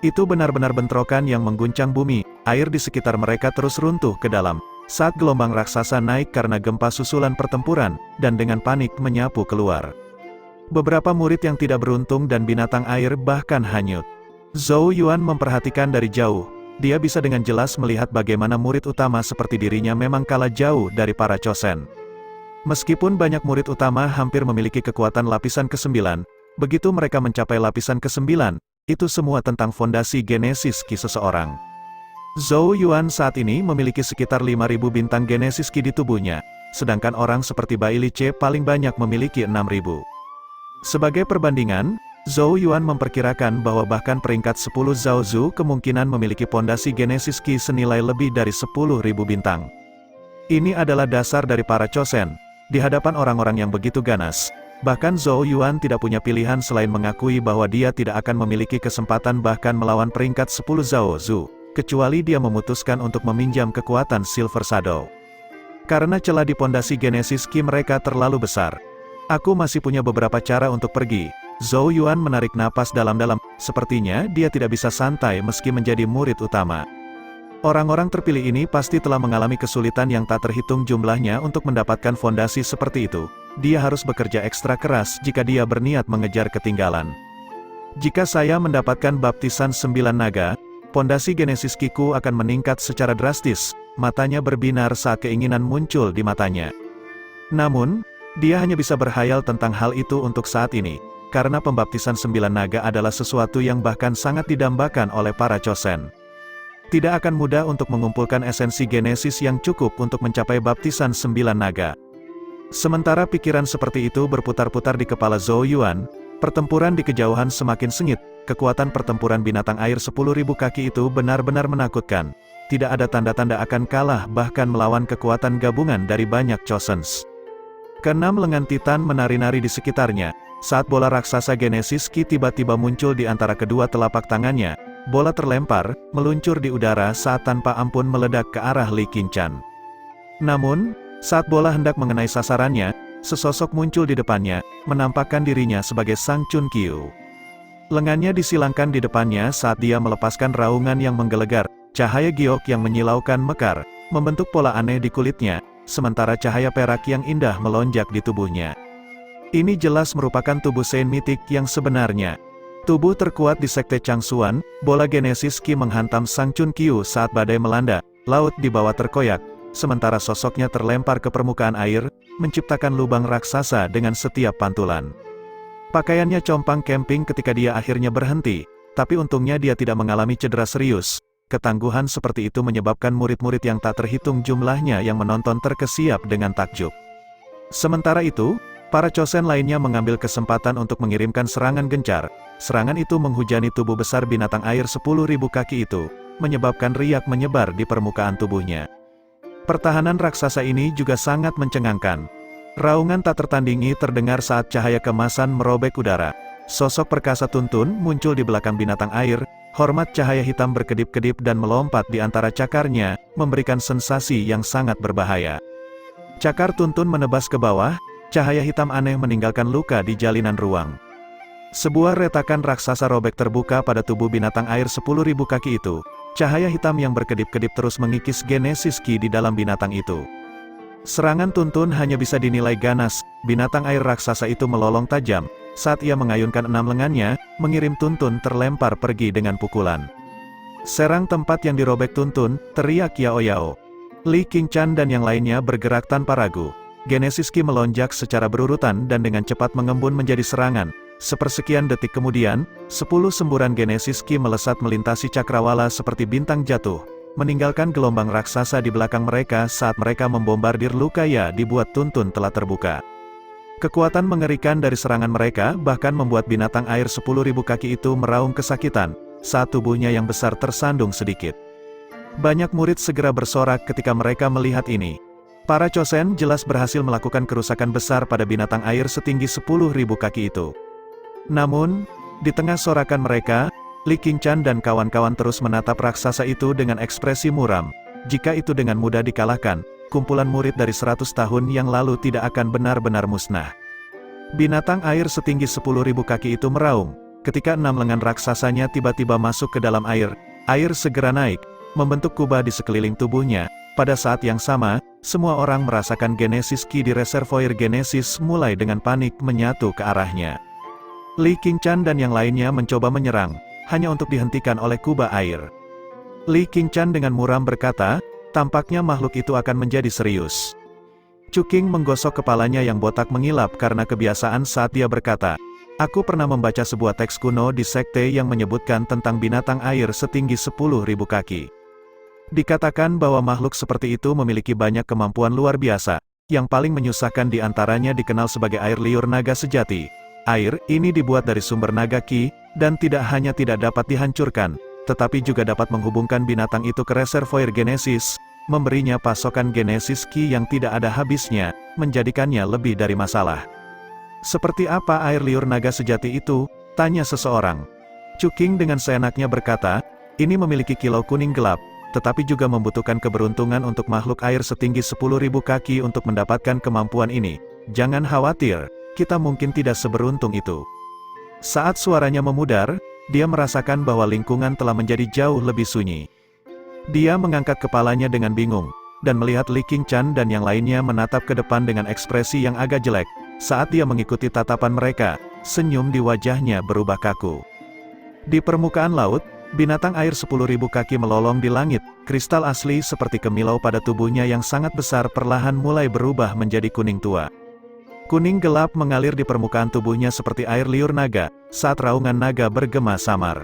Itu benar-benar bentrokan yang mengguncang bumi, air di sekitar mereka terus runtuh ke dalam, saat gelombang raksasa naik karena gempa susulan pertempuran, dan dengan panik menyapu keluar. Beberapa murid yang tidak beruntung dan binatang air bahkan hanyut. Zhou Yuan memperhatikan dari jauh, dia bisa dengan jelas melihat bagaimana murid utama seperti dirinya memang kalah jauh dari para Chosen. Meskipun banyak murid utama hampir memiliki kekuatan lapisan ke-9, begitu mereka mencapai lapisan ke-9, itu semua tentang fondasi Genesis Ki seseorang. Zhou Yuan saat ini memiliki sekitar 5.000 bintang Genesis Ki di tubuhnya, sedangkan orang seperti Bai Li Ce paling banyak memiliki 6.000. Sebagai perbandingan, Zhou Yuan memperkirakan bahwa bahkan peringkat 10 Zhao Zu kemungkinan memiliki fondasi Genesis Ki senilai lebih dari 10.000 bintang. Ini adalah dasar dari para Chosen, di hadapan orang-orang yang begitu ganas. Bahkan Zhou Yuan tidak punya pilihan selain mengakui bahwa dia tidak akan memiliki kesempatan bahkan melawan peringkat 10 Zhao Zu, kecuali dia memutuskan untuk meminjam kekuatan Silver Shadow. Karena celah di pondasi Genesis Ki mereka terlalu besar. Aku masih punya beberapa cara untuk pergi. Zhou Yuan menarik napas dalam-dalam, sepertinya dia tidak bisa santai meski menjadi murid utama. Orang-orang terpilih ini pasti telah mengalami kesulitan yang tak terhitung jumlahnya untuk mendapatkan fondasi seperti itu. Dia harus bekerja ekstra keras jika dia berniat mengejar ketinggalan. Jika saya mendapatkan baptisan 9 naga, fondasi Genesis Ki-ku akan meningkat secara drastis. Matanya berbinar saat keinginan muncul di matanya. Namun, dia hanya bisa berhayal tentang hal itu untuk saat ini, karena pembaptisan 9 naga adalah sesuatu yang bahkan sangat didambakan oleh para Chosen. Tidak akan mudah untuk mengumpulkan esensi Genesis yang cukup untuk mencapai baptisan 9 naga. Sementara pikiran seperti itu berputar-putar di kepala Zhou Yuan, pertempuran di kejauhan semakin sengit, kekuatan pertempuran binatang air 10.000 kaki itu benar-benar menakutkan. Tidak ada tanda-tanda akan kalah bahkan melawan kekuatan gabungan dari banyak Chosens. Keenam lengan Titan menari-nari di sekitarnya, saat bola raksasa Genesis Ki tiba-tiba muncul di antara kedua telapak tangannya. Bola terlempar, meluncur di udara saat tanpa ampun meledak ke arah Li Qingchen. Namun, saat bola hendak mengenai sasarannya, sesosok muncul di depannya, menampakkan dirinya sebagai Sang Chun Qiu. Lengannya disilangkan di depannya saat dia melepaskan raungan yang menggelegar, cahaya giok yang menyilaukan mekar, membentuk pola aneh di kulitnya, sementara cahaya perak yang indah melonjak di tubuhnya. Ini jelas merupakan tubuh Saint mitik yang sebenarnya. Tubuh terkuat di Sekte Changsuan, bola Genesis Ki menghantam Sang Chun Qiu saat badai melanda, laut di bawah terkoyak, sementara sosoknya terlempar ke permukaan air, menciptakan lubang raksasa dengan setiap pantulan. Pakaiannya compang camping ketika dia akhirnya berhenti, tapi untungnya dia tidak mengalami cedera serius. Ketangguhan seperti itu menyebabkan murid-murid yang tak terhitung jumlahnya yang menonton terkesiap dengan takjub. Sementara itu, para Chosen lainnya mengambil kesempatan untuk mengirimkan serangan gencar. Serangan itu menghujani tubuh besar binatang air 10.000 kaki itu, menyebabkan riak menyebar di permukaan tubuhnya. Pertahanan raksasa ini juga sangat mencengangkan. Raungan tak tertandingi terdengar saat cahaya kemasan merobek udara. Sosok perkasa tuntun muncul di belakang binatang air, hormat cahaya hitam berkedip-kedip dan melompat di antara cakarnya, memberikan sensasi yang sangat berbahaya. Cakar tuntun menebas ke bawah, cahaya hitam aneh meninggalkan luka di jalinan ruang. Sebuah retakan raksasa robek terbuka pada tubuh binatang air 10.000 kaki itu. Cahaya hitam yang berkedip-kedip terus mengikis Genesis Ki di dalam binatang itu. Serangan tuntun hanya bisa dinilai ganas, binatang air raksasa itu melolong tajam. Saat ia mengayunkan 6 lengannya, mengirim tuntun terlempar pergi dengan pukulan. Serang tempat yang dirobek tuntun, teriak Yao Yao. Li Qingchen dan yang lainnya bergerak tanpa ragu. Genesis Ki melonjak secara berurutan dan dengan cepat mengembun menjadi serangan. Sepersekian detik kemudian, 10 semburan Genesis Ki melesat melintasi cakrawala seperti bintang jatuh, meninggalkan gelombang raksasa di belakang mereka saat mereka membombardir Lukaya dibuat tuntun telah terbuka. Kekuatan mengerikan dari serangan mereka bahkan membuat binatang air 10.000 kaki itu meraung kesakitan, saat tubuhnya yang besar tersandung sedikit. Banyak murid segera bersorak ketika mereka melihat ini. Para Chosen jelas berhasil melakukan kerusakan besar pada binatang air setinggi 10.000 kaki itu. Namun, di tengah sorakan mereka, Li Qingchen dan kawan-kawan terus menatap raksasa itu dengan ekspresi muram. Jika itu dengan mudah dikalahkan, kumpulan murid dari 100 tahun yang lalu tidak akan benar-benar musnah. Binatang air setinggi 10.000 kaki itu meraung. Ketika 6 lengan raksasanya tiba-tiba masuk ke dalam air segera naik, membentuk kubah di sekeliling tubuhnya. Pada saat yang sama, semua orang merasakan Genesis Ki di reservoir Genesis mulai dengan panik menyatu ke arahnya. Li Qingchen dan yang lainnya mencoba menyerang, hanya untuk dihentikan oleh kubah air. Li Qingchen dengan muram berkata, tampaknya makhluk itu akan menjadi serius. Chu Qing menggosok kepalanya yang botak mengilap karena kebiasaan saat dia berkata, aku pernah membaca sebuah teks kuno di sekte yang menyebutkan tentang binatang air setinggi 10.000 kaki. Dikatakan bahwa makhluk seperti itu memiliki banyak kemampuan luar biasa, yang paling menyusahkan di antaranya dikenal sebagai air liur naga sejati. Air ini dibuat dari sumber naga Ki, dan tidak hanya tidak dapat dihancurkan, tetapi juga dapat menghubungkan binatang itu ke reservoir Genesis, memberinya pasokan Genesis Ki yang tidak ada habisnya, menjadikannya lebih dari masalah. Seperti apa air liur naga sejati itu? Tanya seseorang. Chu Qing dengan seenaknya berkata, ini memiliki kilau kuning gelap, tetapi juga membutuhkan keberuntungan untuk makhluk air setinggi 10.000 kaki untuk mendapatkan kemampuan ini. Jangan khawatir, kita mungkin tidak seberuntung itu. Saat suaranya memudar, dia merasakan bahwa lingkungan telah menjadi jauh lebih sunyi. Dia mengangkat kepalanya dengan bingung, dan melihat Li Qingchen dan yang lainnya menatap ke depan dengan ekspresi yang agak jelek. Saat dia mengikuti tatapan mereka, senyum di wajahnya berubah kaku. Di permukaan laut, binatang air 10.000 kaki melolong di langit, kristal asli seperti kemilau pada tubuhnya yang sangat besar perlahan mulai berubah menjadi kuning tua. Kuning gelap mengalir di permukaan tubuhnya seperti air liur naga, saat raungan naga bergema samar.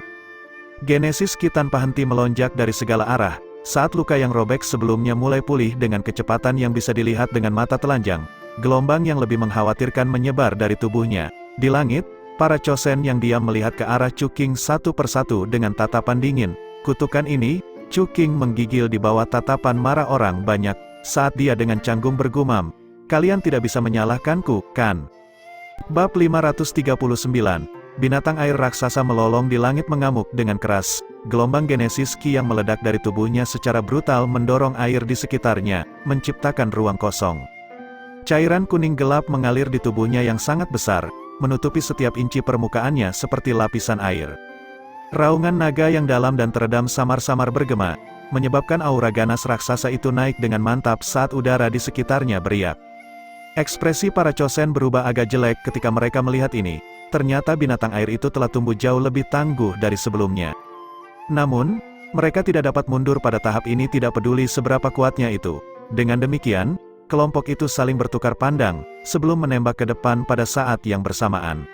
Genesis Ki tanpa henti melonjak dari segala arah, saat luka yang robek sebelumnya mulai pulih dengan kecepatan yang bisa dilihat dengan mata telanjang. Gelombang yang lebih mengkhawatirkan menyebar dari tubuhnya. Di langit, para Chosen yang diam melihat ke arah Chu Qing satu persatu dengan tatapan dingin. Kutukan ini, Chu Qing menggigil di bawah tatapan marah orang banyak, saat dia dengan canggung bergumam, kalian tidak bisa menyalahkanku, kan? Bab 539, binatang air raksasa melolong di langit mengamuk dengan keras. Gelombang Genesis Ki yang meledak dari tubuhnya secara brutal mendorong air di sekitarnya, menciptakan ruang kosong. Cairan kuning gelap mengalir di tubuhnya yang sangat besar, menutupi setiap inci permukaannya seperti lapisan air. Raungan naga yang dalam dan teredam samar-samar bergema, menyebabkan aura ganas raksasa itu naik dengan mantap saat udara di sekitarnya beriak. Ekspresi para Chosen berubah agak jelek ketika mereka melihat ini. Ternyata binatang air itu telah tumbuh jauh lebih tangguh dari sebelumnya. Namun, mereka tidak dapat mundur pada tahap ini tidak peduli seberapa kuatnya itu. Dengan demikian, kelompok itu saling bertukar pandang, sebelum menembak ke depan pada saat yang bersamaan.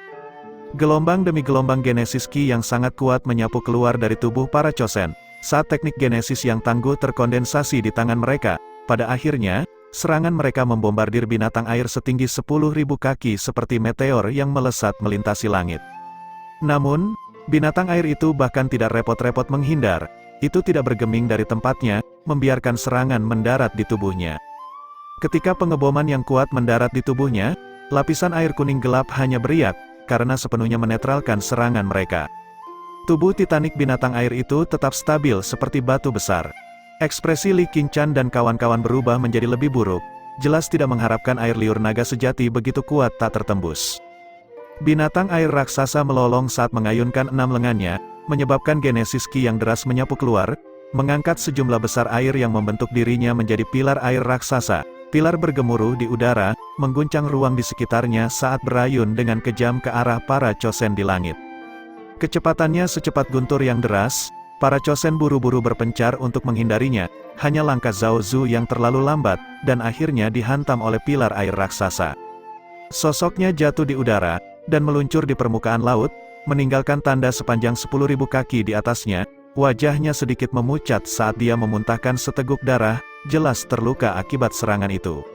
Gelombang demi gelombang Genesis Ki yang sangat kuat menyapu keluar dari tubuh para Chosen, saat teknik Genesis yang tangguh terkondensasi di tangan mereka. Pada akhirnya, serangan mereka membombardir binatang air setinggi 10.000 kaki seperti meteor yang melesat melintasi langit. Namun, binatang air itu bahkan tidak repot-repot menghindar, itu tidak bergeming dari tempatnya, membiarkan serangan mendarat di tubuhnya. Ketika pengeboman yang kuat mendarat di tubuhnya, lapisan air kuning gelap hanya beriak, karena sepenuhnya menetralkan serangan mereka. Tubuh titanik binatang air itu tetap stabil seperti batu besar. Ekspresi Li Qingchen dan kawan-kawan berubah menjadi lebih buruk. jelas tidak mengharapkan air liur naga sejati begitu kuat tak tertembus. Binatang air raksasa melolong saat mengayunkan 6 lengannya, menyebabkan Genesis Ki yang deras menyapu keluar, mengangkat sejumlah besar air yang membentuk dirinya menjadi pilar air raksasa. Pilar bergemuruh di udara, mengguncang ruang di sekitarnya saat berayun dengan kejam ke arah para Chosen di langit. Kecepatannya secepat guntur yang deras, para Chosen buru-buru berpencar untuk menghindarinya, hanya langkah Zhao Zu yang terlalu lambat, dan akhirnya dihantam oleh pilar air raksasa. Sosoknya jatuh di udara, dan meluncur di permukaan laut, meninggalkan tanda sepanjang 10.000 kaki di atasnya, wajahnya sedikit memucat saat dia memuntahkan seteguk darah, jelas terluka akibat serangan itu.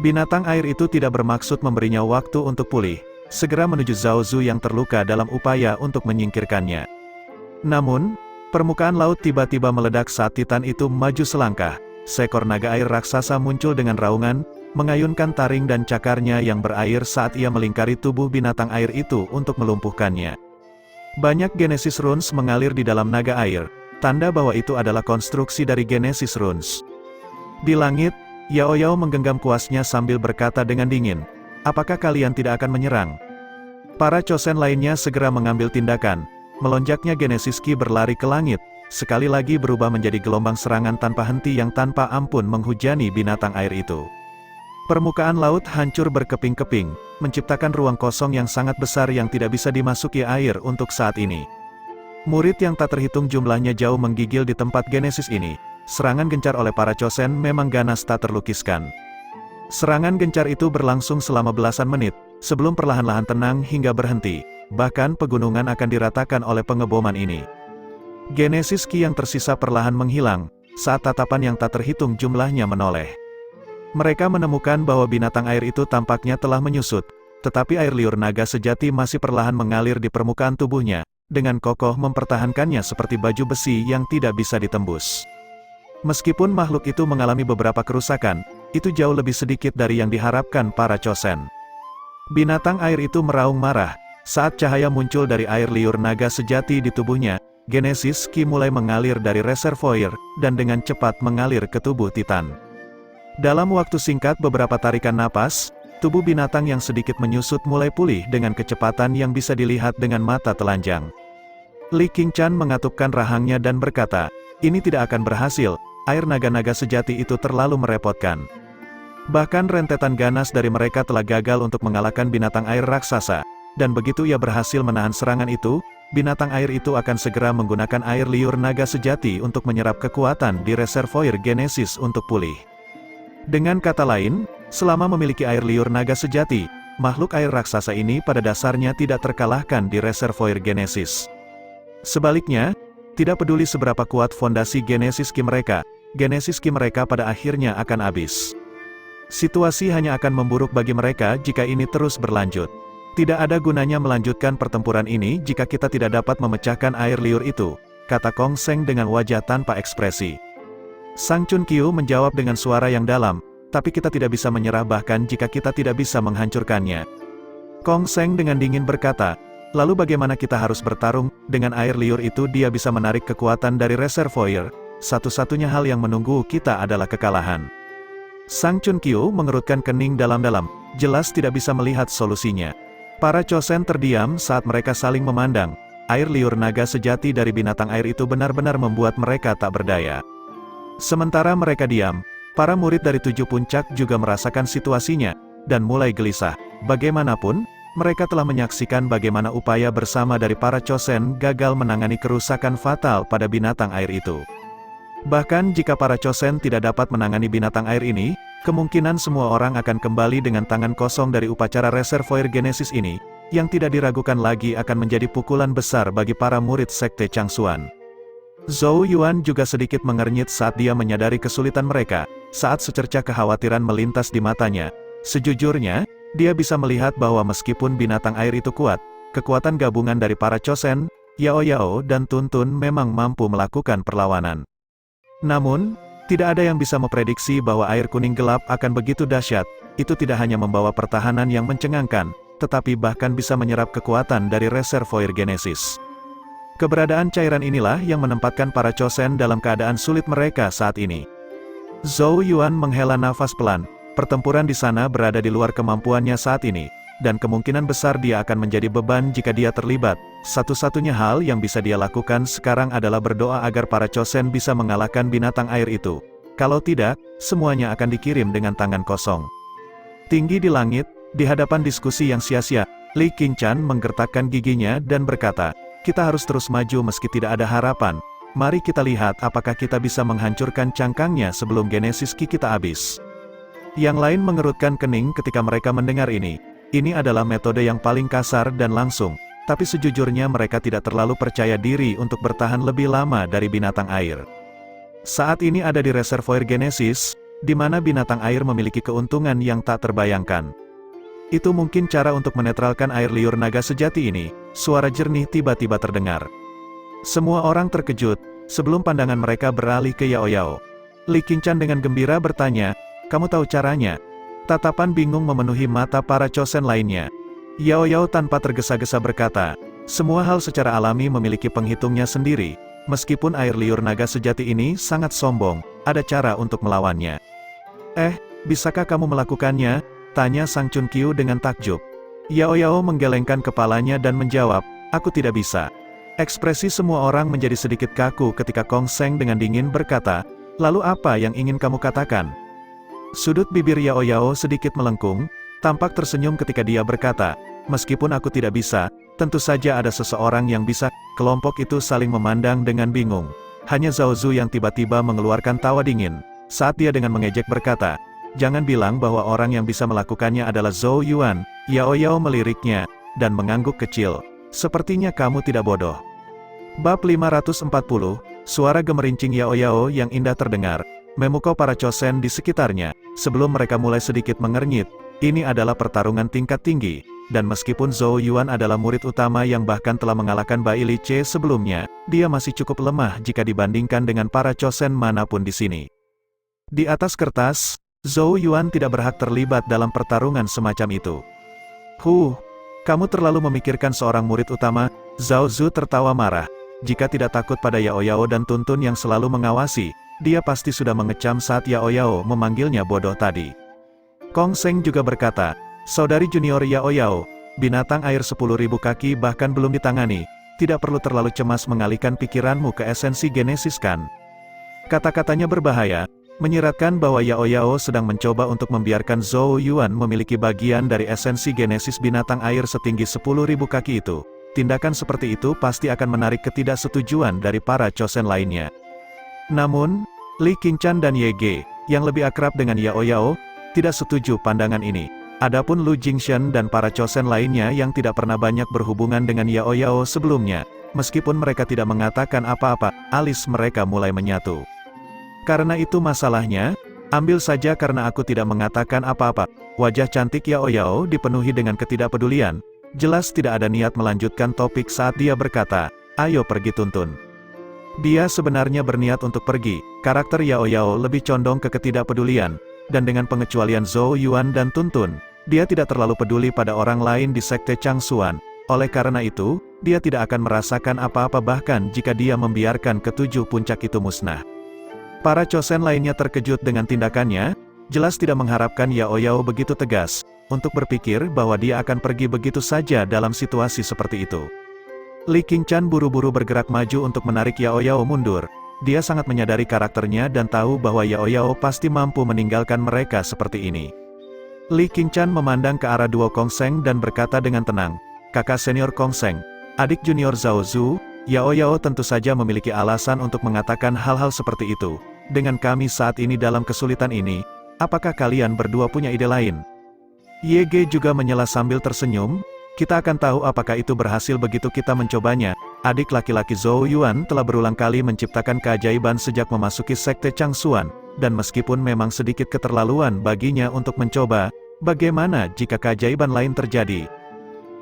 Binatang air itu tidak bermaksud memberinya waktu untuk pulih, segera menuju Zhao Zu yang terluka dalam upaya untuk menyingkirkannya. Namun, permukaan laut tiba-tiba meledak saat Titan itu maju selangkah. Seekor naga air raksasa muncul dengan raungan, mengayunkan taring dan cakarnya yang berair saat ia melingkari tubuh binatang air itu untuk melumpuhkannya. Banyak Genesis Runes mengalir di dalam naga air, tanda bahwa itu adalah konstruksi dari Genesis Runes. Di langit, Yao Yao menggenggam kuasnya sambil berkata dengan dingin, "Apakah kalian tidak akan menyerang?" Para Chosen lainnya segera mengambil tindakan. Melonjaknya Genesis Ki berlari ke langit, sekali lagi berubah menjadi gelombang serangan tanpa henti yang tanpa ampun menghujani binatang air itu. Permukaan laut hancur berkeping-keping, menciptakan ruang kosong yang sangat besar yang tidak bisa dimasuki air untuk saat ini. Murid yang tak terhitung jumlahnya jauh menggigil di tempat Genesis ini. Serangan gencar oleh para Chosen memang ganas tak terlukiskan. Serangan gencar itu berlangsung selama belasan menit, sebelum perlahan-lahan tenang hingga berhenti. Bahkan pegunungan akan diratakan oleh pengeboman ini. Genesis Ki yang tersisa perlahan menghilang, saat tatapan yang tak terhitung jumlahnya menoleh. Mereka menemukan bahwa binatang air itu tampaknya telah menyusut, tetapi air liur naga sejati masih perlahan mengalir di permukaan tubuhnya, dengan kokoh mempertahankannya seperti baju besi yang tidak bisa ditembus. Meskipun makhluk itu mengalami beberapa kerusakan, itu jauh lebih sedikit dari yang diharapkan para Chosen. Binatang air itu meraung marah, saat cahaya muncul dari air liur naga sejati di tubuhnya, Genesis Ki mulai mengalir dari reservoir, dan dengan cepat mengalir ke tubuh Titan. Dalam waktu singkat beberapa tarikan napas, tubuh binatang yang sedikit menyusut mulai pulih dengan kecepatan yang bisa dilihat dengan mata telanjang. Li Qingchan mengatupkan rahangnya dan berkata, "Ini tidak akan berhasil. Air naga-naga sejati itu terlalu merepotkan." Bahkan rentetan ganas dari mereka telah gagal untuk mengalahkan binatang air raksasa, dan begitu ia berhasil menahan serangan itu, binatang air itu akan segera menggunakan air liur naga sejati untuk menyerap kekuatan di reservoir Genesis untuk pulih. Dengan kata lain, selama memiliki air liur naga sejati, makhluk air raksasa ini pada dasarnya tidak terkalahkan di reservoir Genesis. Sebaliknya, tidak peduli seberapa kuat fondasi Genesis Ki mereka pada akhirnya akan habis. Situasi hanya akan memburuk bagi mereka jika ini terus berlanjut. Tidak ada gunanya melanjutkan pertempuran ini jika kita tidak dapat memecahkan air liur itu, kata Kong Seng dengan wajah tanpa ekspresi. Sang Chun Qiu menjawab dengan suara yang dalam, tapi kita tidak bisa menyerah bahkan jika kita tidak bisa menghancurkannya. Kong Seng dengan dingin berkata, lalu bagaimana kita harus bertarung, dengan air liur itu dia bisa menarik kekuatan dari reservoir, satu-satunya hal yang menunggu kita adalah kekalahan. Sang Chun Qiu mengerutkan kening dalam-dalam, jelas tidak bisa melihat solusinya. Para Chosen terdiam saat mereka saling memandang, air liur naga sejati dari binatang air itu benar-benar membuat mereka tak berdaya. Sementara mereka diam, para murid dari 7 puncak juga merasakan situasinya, dan mulai gelisah. Bagaimanapun, mereka telah menyaksikan bagaimana upaya bersama dari para Chosen gagal menangani kerusakan fatal pada binatang air itu. Bahkan jika para Chosen tidak dapat menangani binatang air ini, kemungkinan semua orang akan kembali dengan tangan kosong dari upacara reservoir Genesis ini, yang tidak diragukan lagi akan menjadi pukulan besar bagi para murid Sekte Changsuan. Zhou Yuan juga sedikit mengernyit saat dia menyadari kesulitan mereka, saat secercah kekhawatiran melintas di matanya. Sejujurnya, dia bisa melihat bahwa meskipun binatang air itu kuat, kekuatan gabungan dari para Chosen, Yao Yao dan Tun Tun memang mampu melakukan perlawanan. Namun, tidak ada yang bisa memprediksi bahwa air kuning gelap akan begitu dahsyat. Itu tidak hanya membawa pertahanan yang mencengangkan, tetapi bahkan bisa menyerap kekuatan dari reservoir Genesis. Keberadaan cairan inilah yang menempatkan para Chosen dalam keadaan sulit mereka saat ini. Zhou Yuan menghela nafas pelan, Pertempuran di sana berada di luar kemampuannya saat ini, dan kemungkinan besar dia akan menjadi beban jika dia terlibat. Satu-satunya hal yang bisa dia lakukan sekarang adalah berdoa agar para Chosen bisa mengalahkan binatang air itu. Kalau tidak, semuanya akan dikirim dengan tangan kosong. Tinggi di langit, di hadapan diskusi yang sia-sia, Li Qingshan menggertakkan giginya dan berkata, "Kita harus terus maju meski tidak ada harapan. Mari kita lihat apakah kita bisa menghancurkan cangkangnya sebelum Genesis Ki kita habis." Yang lain mengerutkan kening ketika mereka mendengar ini. Ini adalah metode yang paling kasar dan langsung, tapi sejujurnya mereka tidak terlalu percaya diri untuk bertahan lebih lama dari binatang air. Saat ini ada di reservoir Genesis, di mana binatang air memiliki keuntungan yang tak terbayangkan. Itu mungkin cara untuk menetralkan air liur naga sejati ini. Suara jernih tiba-tiba terdengar. Semua orang terkejut, sebelum pandangan mereka beralih ke Yao Yao. Li Qingshan dengan gembira bertanya, "Kamu tahu caranya?" Tatapan bingung memenuhi mata para Chosen lainnya. Yao Yao tanpa tergesa-gesa berkata, "Semua hal secara alami memiliki penghitungnya sendiri. Meskipun air liur naga sejati ini sangat sombong, ada cara untuk melawannya." Bisakah kamu melakukannya?" tanya Sang Chun Qiu dengan takjub. Yao Yao menggelengkan kepalanya dan menjawab, "Aku tidak bisa." Ekspresi semua orang menjadi sedikit kaku ketika Kong Seng dengan dingin berkata, "Lalu apa yang ingin kamu katakan?" Sudut bibir Yao Yao sedikit melengkung, tampak tersenyum ketika dia berkata, "Meskipun aku tidak bisa, tentu saja ada seseorang yang bisa." Kelompok itu saling memandang dengan bingung. Hanya Zhao Zu yang tiba-tiba mengeluarkan tawa dingin, saat dia dengan mengejek berkata, "Jangan bilang bahwa orang yang bisa melakukannya adalah Zhou Yuan." Yao Yao meliriknya, dan mengangguk kecil. "Sepertinya kamu tidak bodoh." Bab 540, suara gemerincing Yao Yao yang indah terdengar, memukau para Chosen di sekitarnya, sebelum mereka mulai sedikit mengernyit. Ini adalah pertarungan tingkat tinggi, dan meskipun Zhou Yuan adalah murid utama yang bahkan telah mengalahkan Bai Li Ce sebelumnya, dia masih cukup lemah jika dibandingkan dengan para Chosen manapun di sini. Di atas kertas, Zhou Yuan tidak berhak terlibat dalam pertarungan semacam itu. Kamu terlalu memikirkan seorang murid utama." Zhao Zu tertawa marah. Jika tidak takut pada Yao Yao dan Tuntun yang selalu mengawasi, dia pasti sudah mengecam saat Yao Yao memanggilnya bodoh tadi. Kong Seng juga berkata, "Saudari junior Yao Yao, binatang air 10.000 kaki bahkan belum ditangani, tidak perlu terlalu cemas mengalihkan pikiranmu ke esensi Genesis kan?" Kata-katanya berbahaya, menyiratkan bahwa Yao Yao sedang mencoba untuk membiarkan Zhou Yuan memiliki bagian dari esensi Genesis binatang air setinggi 10.000 kaki itu. Tindakan seperti itu pasti akan menarik ketidaksetujuan dari para Chosen lainnya. Namun, Li Qingshan dan Ye Ge, yang lebih akrab dengan Yao Yao, tidak setuju pandangan ini. Adapun Lu Jingshan dan para Chosen lainnya yang tidak pernah banyak berhubungan dengan Yao Yao sebelumnya, meskipun mereka tidak mengatakan apa-apa, alis mereka mulai menyatu. "Karena itu masalahnya, ambil saja karena aku tidak mengatakan apa-apa." Wajah cantik Yao Yao dipenuhi dengan ketidakpedulian. Jelas tidak ada niat melanjutkan topik saat dia berkata, "Ayo pergi Tuntun." Dia sebenarnya berniat untuk pergi. Karakter Yao Yao lebih condong ke ketidakpedulian, dan dengan pengecualian Zhou Yuan dan Tuntun, dia tidak terlalu peduli pada orang lain di sekte Changsuan. Oleh karena itu, dia tidak akan merasakan apa-apa bahkan jika dia membiarkan ketujuh puncak itu musnah. Para Chosen lainnya terkejut dengan tindakannya, jelas tidak mengharapkan Yao Yao begitu tegas, untuk berpikir bahwa dia akan pergi begitu saja dalam situasi seperti itu. Li Qingshan buru-buru bergerak maju untuk menarik Yao Yao mundur. Dia sangat menyadari karakternya dan tahu bahwa Yao Yao pasti mampu meninggalkan mereka seperti ini. Li Qingshan memandang ke arah duo Kong Seng dan berkata dengan tenang, "Kakak senior Kong Seng, adik junior Zhao Zu, Yao Yao tentu saja memiliki alasan untuk mengatakan hal-hal seperti itu. Dengan kami saat ini dalam kesulitan ini, apakah kalian berdua punya ide lain?" Ye Ge juga menyela sambil tersenyum, "Kita akan tahu apakah itu berhasil begitu kita mencobanya." Adik laki-laki Zhou Yuan telah berulang kali menciptakan keajaiban sejak memasuki sekte Changsuan, dan meskipun memang sedikit keterlaluan baginya untuk mencoba, bagaimana jika keajaiban lain terjadi?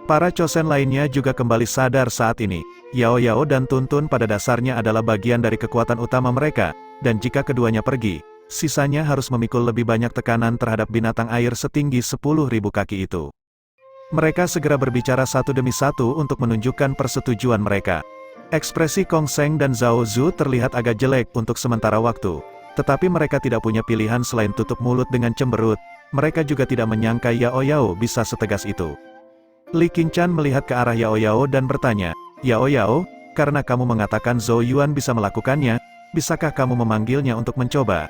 Para Chosen lainnya juga kembali sadar saat ini. Yao Yao dan Tuntun pada dasarnya adalah bagian dari kekuatan utama mereka, dan jika keduanya pergi, sisanya harus memikul lebih banyak tekanan terhadap binatang air setinggi 10.000 kaki itu. Mereka segera berbicara satu demi satu untuk menunjukkan persetujuan mereka. Ekspresi Kong Seng dan Zhao Zu terlihat agak jelek untuk sementara waktu, tetapi mereka tidak punya pilihan selain tutup mulut dengan cemberut. mereka juga tidak menyangka Yao Yao bisa setegas itu. Li Qingshan melihat ke arah Yao Yao dan bertanya, "Yao Yao, karena kamu mengatakan Zhou Yuan bisa melakukannya, bisakah kamu memanggilnya untuk mencoba?"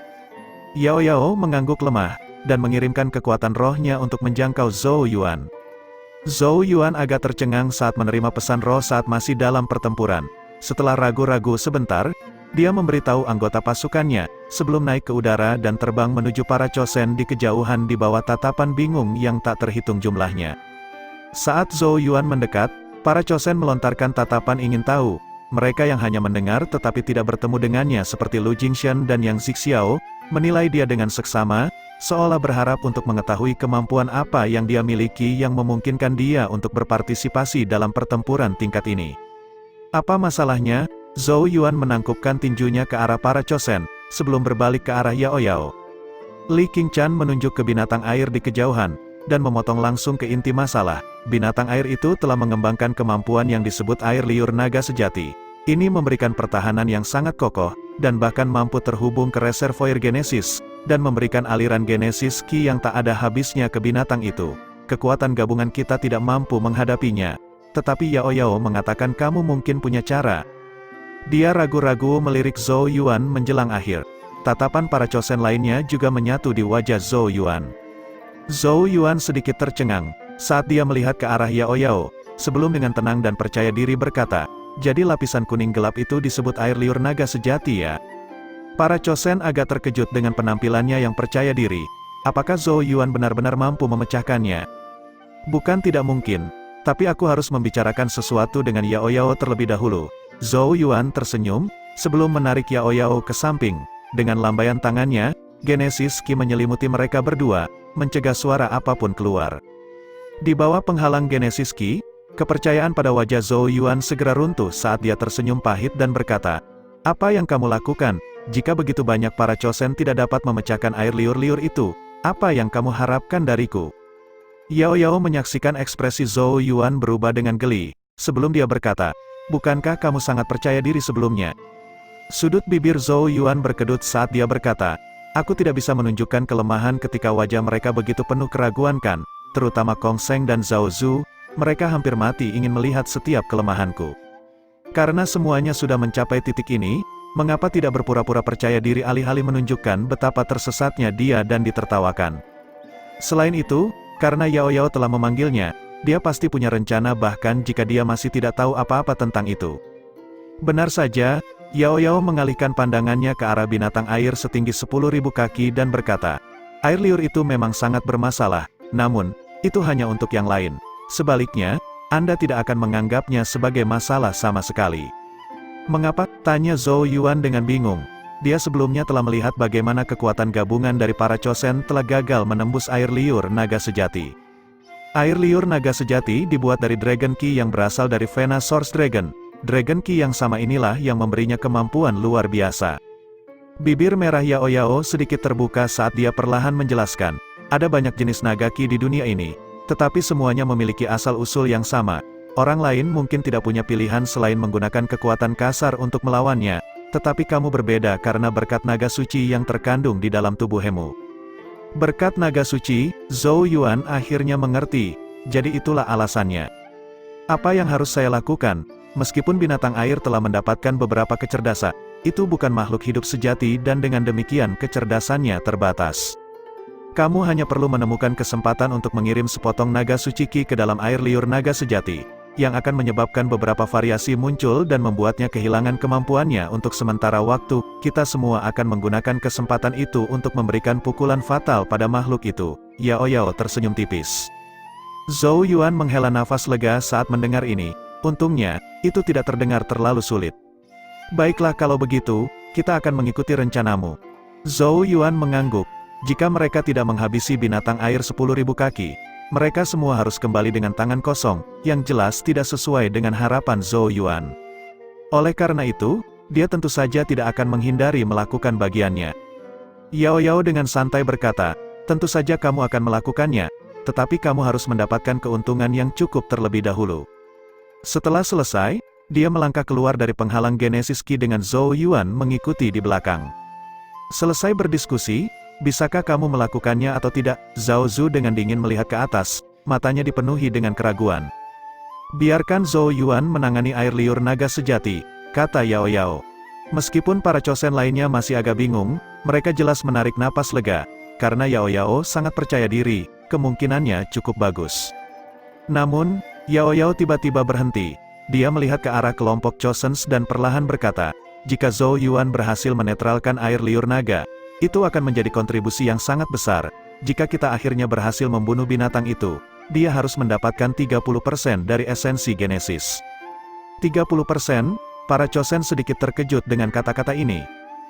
Yao Yao mengangguk lemah, dan mengirimkan kekuatan rohnya untuk menjangkau Zhou Yuan. Zhou Yuan agak tercengang saat menerima pesan roh saat masih dalam pertempuran. Setelah ragu-ragu sebentar, dia memberitahu anggota pasukannya, sebelum naik ke udara dan terbang menuju para Chosen di kejauhan di bawah tatapan bingung yang tak terhitung jumlahnya. Saat Zhou Yuan mendekat, para Chosen melontarkan tatapan ingin tahu. Mereka yang hanya mendengar tetapi tidak bertemu dengannya seperti Lu Jingshan dan Yang Zixiao, menilai dia dengan seksama, seolah berharap untuk mengetahui kemampuan apa yang dia miliki yang memungkinkan dia untuk berpartisipasi dalam pertempuran tingkat ini. Apa masalahnya? Zhou Yuan menangkupkan tinjunya ke arah para Chosen, sebelum berbalik ke arah Yao Yao. Li Qingshan menunjuk ke binatang air di kejauhan, dan memotong langsung ke inti masalah. Binatang air itu telah mengembangkan kemampuan yang disebut air liur naga sejati. Ini memberikan pertahanan yang sangat kokoh, dan bahkan mampu terhubung ke reservoir genesis, dan memberikan aliran genesis Qi yang tak ada habisnya ke binatang itu. Kekuatan gabungan kita tidak mampu menghadapinya. Tetapi Yao Yao mengatakan kamu mungkin punya cara. Dia ragu-ragu melirik Zhou Yuan menjelang akhir. Tatapan para Chosen lainnya juga menyatu di wajah Zhou Yuan. Zhou Yuan sedikit tercengang, saat dia melihat ke arah Yao Yao, sebelum dengan tenang dan percaya diri berkata, "Jadi lapisan kuning gelap itu disebut air liur naga sejati ya?" Para Chosen agak terkejut dengan penampilannya yang percaya diri. Apakah Zhou Yuan benar-benar mampu memecahkannya? Bukan tidak mungkin, tapi aku harus membicarakan sesuatu dengan Yao Yao terlebih dahulu. Zhou Yuan tersenyum, sebelum menarik Yao Yao ke samping. Dengan lambaian tangannya, genesis Qi menyelimuti mereka berdua, mencegah suara apapun keluar. Di bawah penghalang genesis Qi, kepercayaan pada wajah Zhou Yuan segera runtuh saat dia tersenyum pahit dan berkata, "Apa yang kamu lakukan? Jika begitu banyak para Chosen tidak dapat memecahkan air liur-liur itu, apa yang kamu harapkan dariku?" Yao Yao menyaksikan ekspresi Zhou Yuan berubah dengan geli, sebelum dia berkata, "Bukankah kamu sangat percaya diri sebelumnya?" Sudut bibir Zhou Yuan berkedut saat dia berkata, "Aku tidak bisa menunjukkan kelemahan ketika wajah mereka begitu penuh keraguan kan, terutama Kong Sheng dan Zhao Zu, mereka hampir mati ingin melihat setiap kelemahanku. Karena semuanya sudah mencapai titik ini, mengapa tidak berpura-pura percaya diri alih-alih menunjukkan betapa tersesatnya dia dan ditertawakan. Selain itu, karena Yao Yao telah memanggilnya, dia pasti punya rencana bahkan jika dia masih tidak tahu apa-apa tentang itu." Benar saja, Yao Yao mengalihkan pandangannya ke arah binatang air setinggi 10.000 kaki dan berkata, "Air liur itu memang sangat bermasalah, namun, itu hanya untuk yang lain. Sebaliknya, Anda tidak akan menganggapnya sebagai masalah sama sekali." "Mengapa?" tanya Zhou Yuan dengan bingung. Dia sebelumnya telah melihat bagaimana kekuatan gabungan dari para Chosen telah gagal menembus air liur naga sejati. Air liur naga sejati dibuat dari Dragon Qi yang berasal dari Vena Source Dragon. Dragon Qi yang sama inilah yang memberinya kemampuan luar biasa. Bibir merah Yao Yao sedikit terbuka saat dia perlahan menjelaskan, "Ada banyak jenis naga Qi di dunia ini, tetapi semuanya memiliki asal-usul yang sama. Orang lain mungkin tidak punya pilihan selain menggunakan kekuatan kasar untuk melawannya, tetapi kamu berbeda karena berkat naga suci yang terkandung di dalam tubuhmu." Berkat naga suci, Zhou Yuan akhirnya mengerti, jadi itulah alasannya. "Apa yang harus saya lakukan? Meskipun binatang air telah mendapatkan beberapa kecerdasan, itu bukan makhluk hidup sejati dan dengan demikian kecerdasannya terbatas. Kamu hanya perlu menemukan kesempatan untuk mengirim sepotong naga suci Qi ke dalam air liur naga sejati, yang akan menyebabkan beberapa variasi muncul dan membuatnya kehilangan kemampuannya untuk sementara waktu. Kita semua akan menggunakan kesempatan itu untuk memberikan pukulan fatal pada makhluk itu." Yao Yao tersenyum tipis. Zhou Yuan menghela nafas lega saat mendengar ini. Untungnya, itu tidak terdengar terlalu sulit. "Baiklah kalau begitu, kita akan mengikuti rencanamu." Zhou Yuan mengangguk. Jika mereka tidak menghabisi binatang air 10.000 kaki, mereka semua harus kembali dengan tangan kosong, yang jelas tidak sesuai dengan harapan Zhou Yuan. Oleh karena itu, dia tentu saja tidak akan menghindari melakukan bagiannya. Yao Yao dengan santai berkata, "Tentu saja kamu akan melakukannya, tetapi kamu harus mendapatkan keuntungan yang cukup terlebih dahulu." Setelah selesai, dia melangkah keluar dari penghalang genesis Qi dengan Zhou Yuan mengikuti di belakang. Selesai berdiskusi, Bisakah kamu melakukannya atau tidak? Zhao Zu dengan dingin melihat ke atas, matanya dipenuhi dengan keraguan. Biarkan Zhou Yuan menangani air liur naga sejati, kata Yao Yao. Meskipun para Chosen lainnya masih agak bingung, mereka jelas menarik napas lega, karena Yao Yao sangat percaya diri, kemungkinannya cukup bagus. Namun, Yao Yao tiba-tiba berhenti. Dia melihat ke arah kelompok Chosen dan perlahan berkata, jika Zhou Yuan berhasil menetralkan air liur naga, itu akan menjadi kontribusi yang sangat besar. Jika kita akhirnya berhasil membunuh binatang itu, dia harus mendapatkan 30% dari esensi Genesis. 30%? Para Chosen sedikit terkejut dengan kata-kata ini.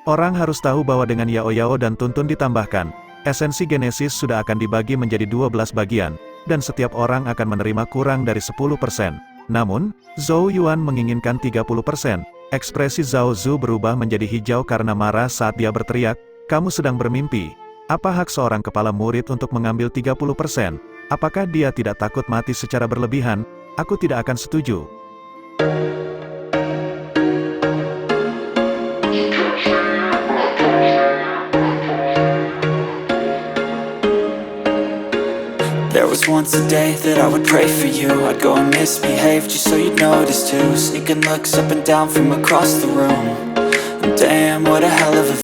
Orang harus tahu bahwa dengan Yao Yao dan Tuntun ditambahkan, esensi Genesis sudah akan dibagi menjadi 12 bagian, dan setiap orang akan menerima kurang dari 10%. Namun, Zhou Yuan menginginkan 30%. Ekspresi Zhao Zu berubah menjadi hijau karena marah saat dia berteriak, kamu sedang bermimpi. Apa hak seorang kepala murid untuk mengambil 30%? Apakah dia tidak takut mati secara berlebihan? Aku tidak akan setuju. There was once a day that I would pray for you. I'd go and misbehave just so you'd notice too. Sneaking looks up and down from across the room. And damn, what a hell of a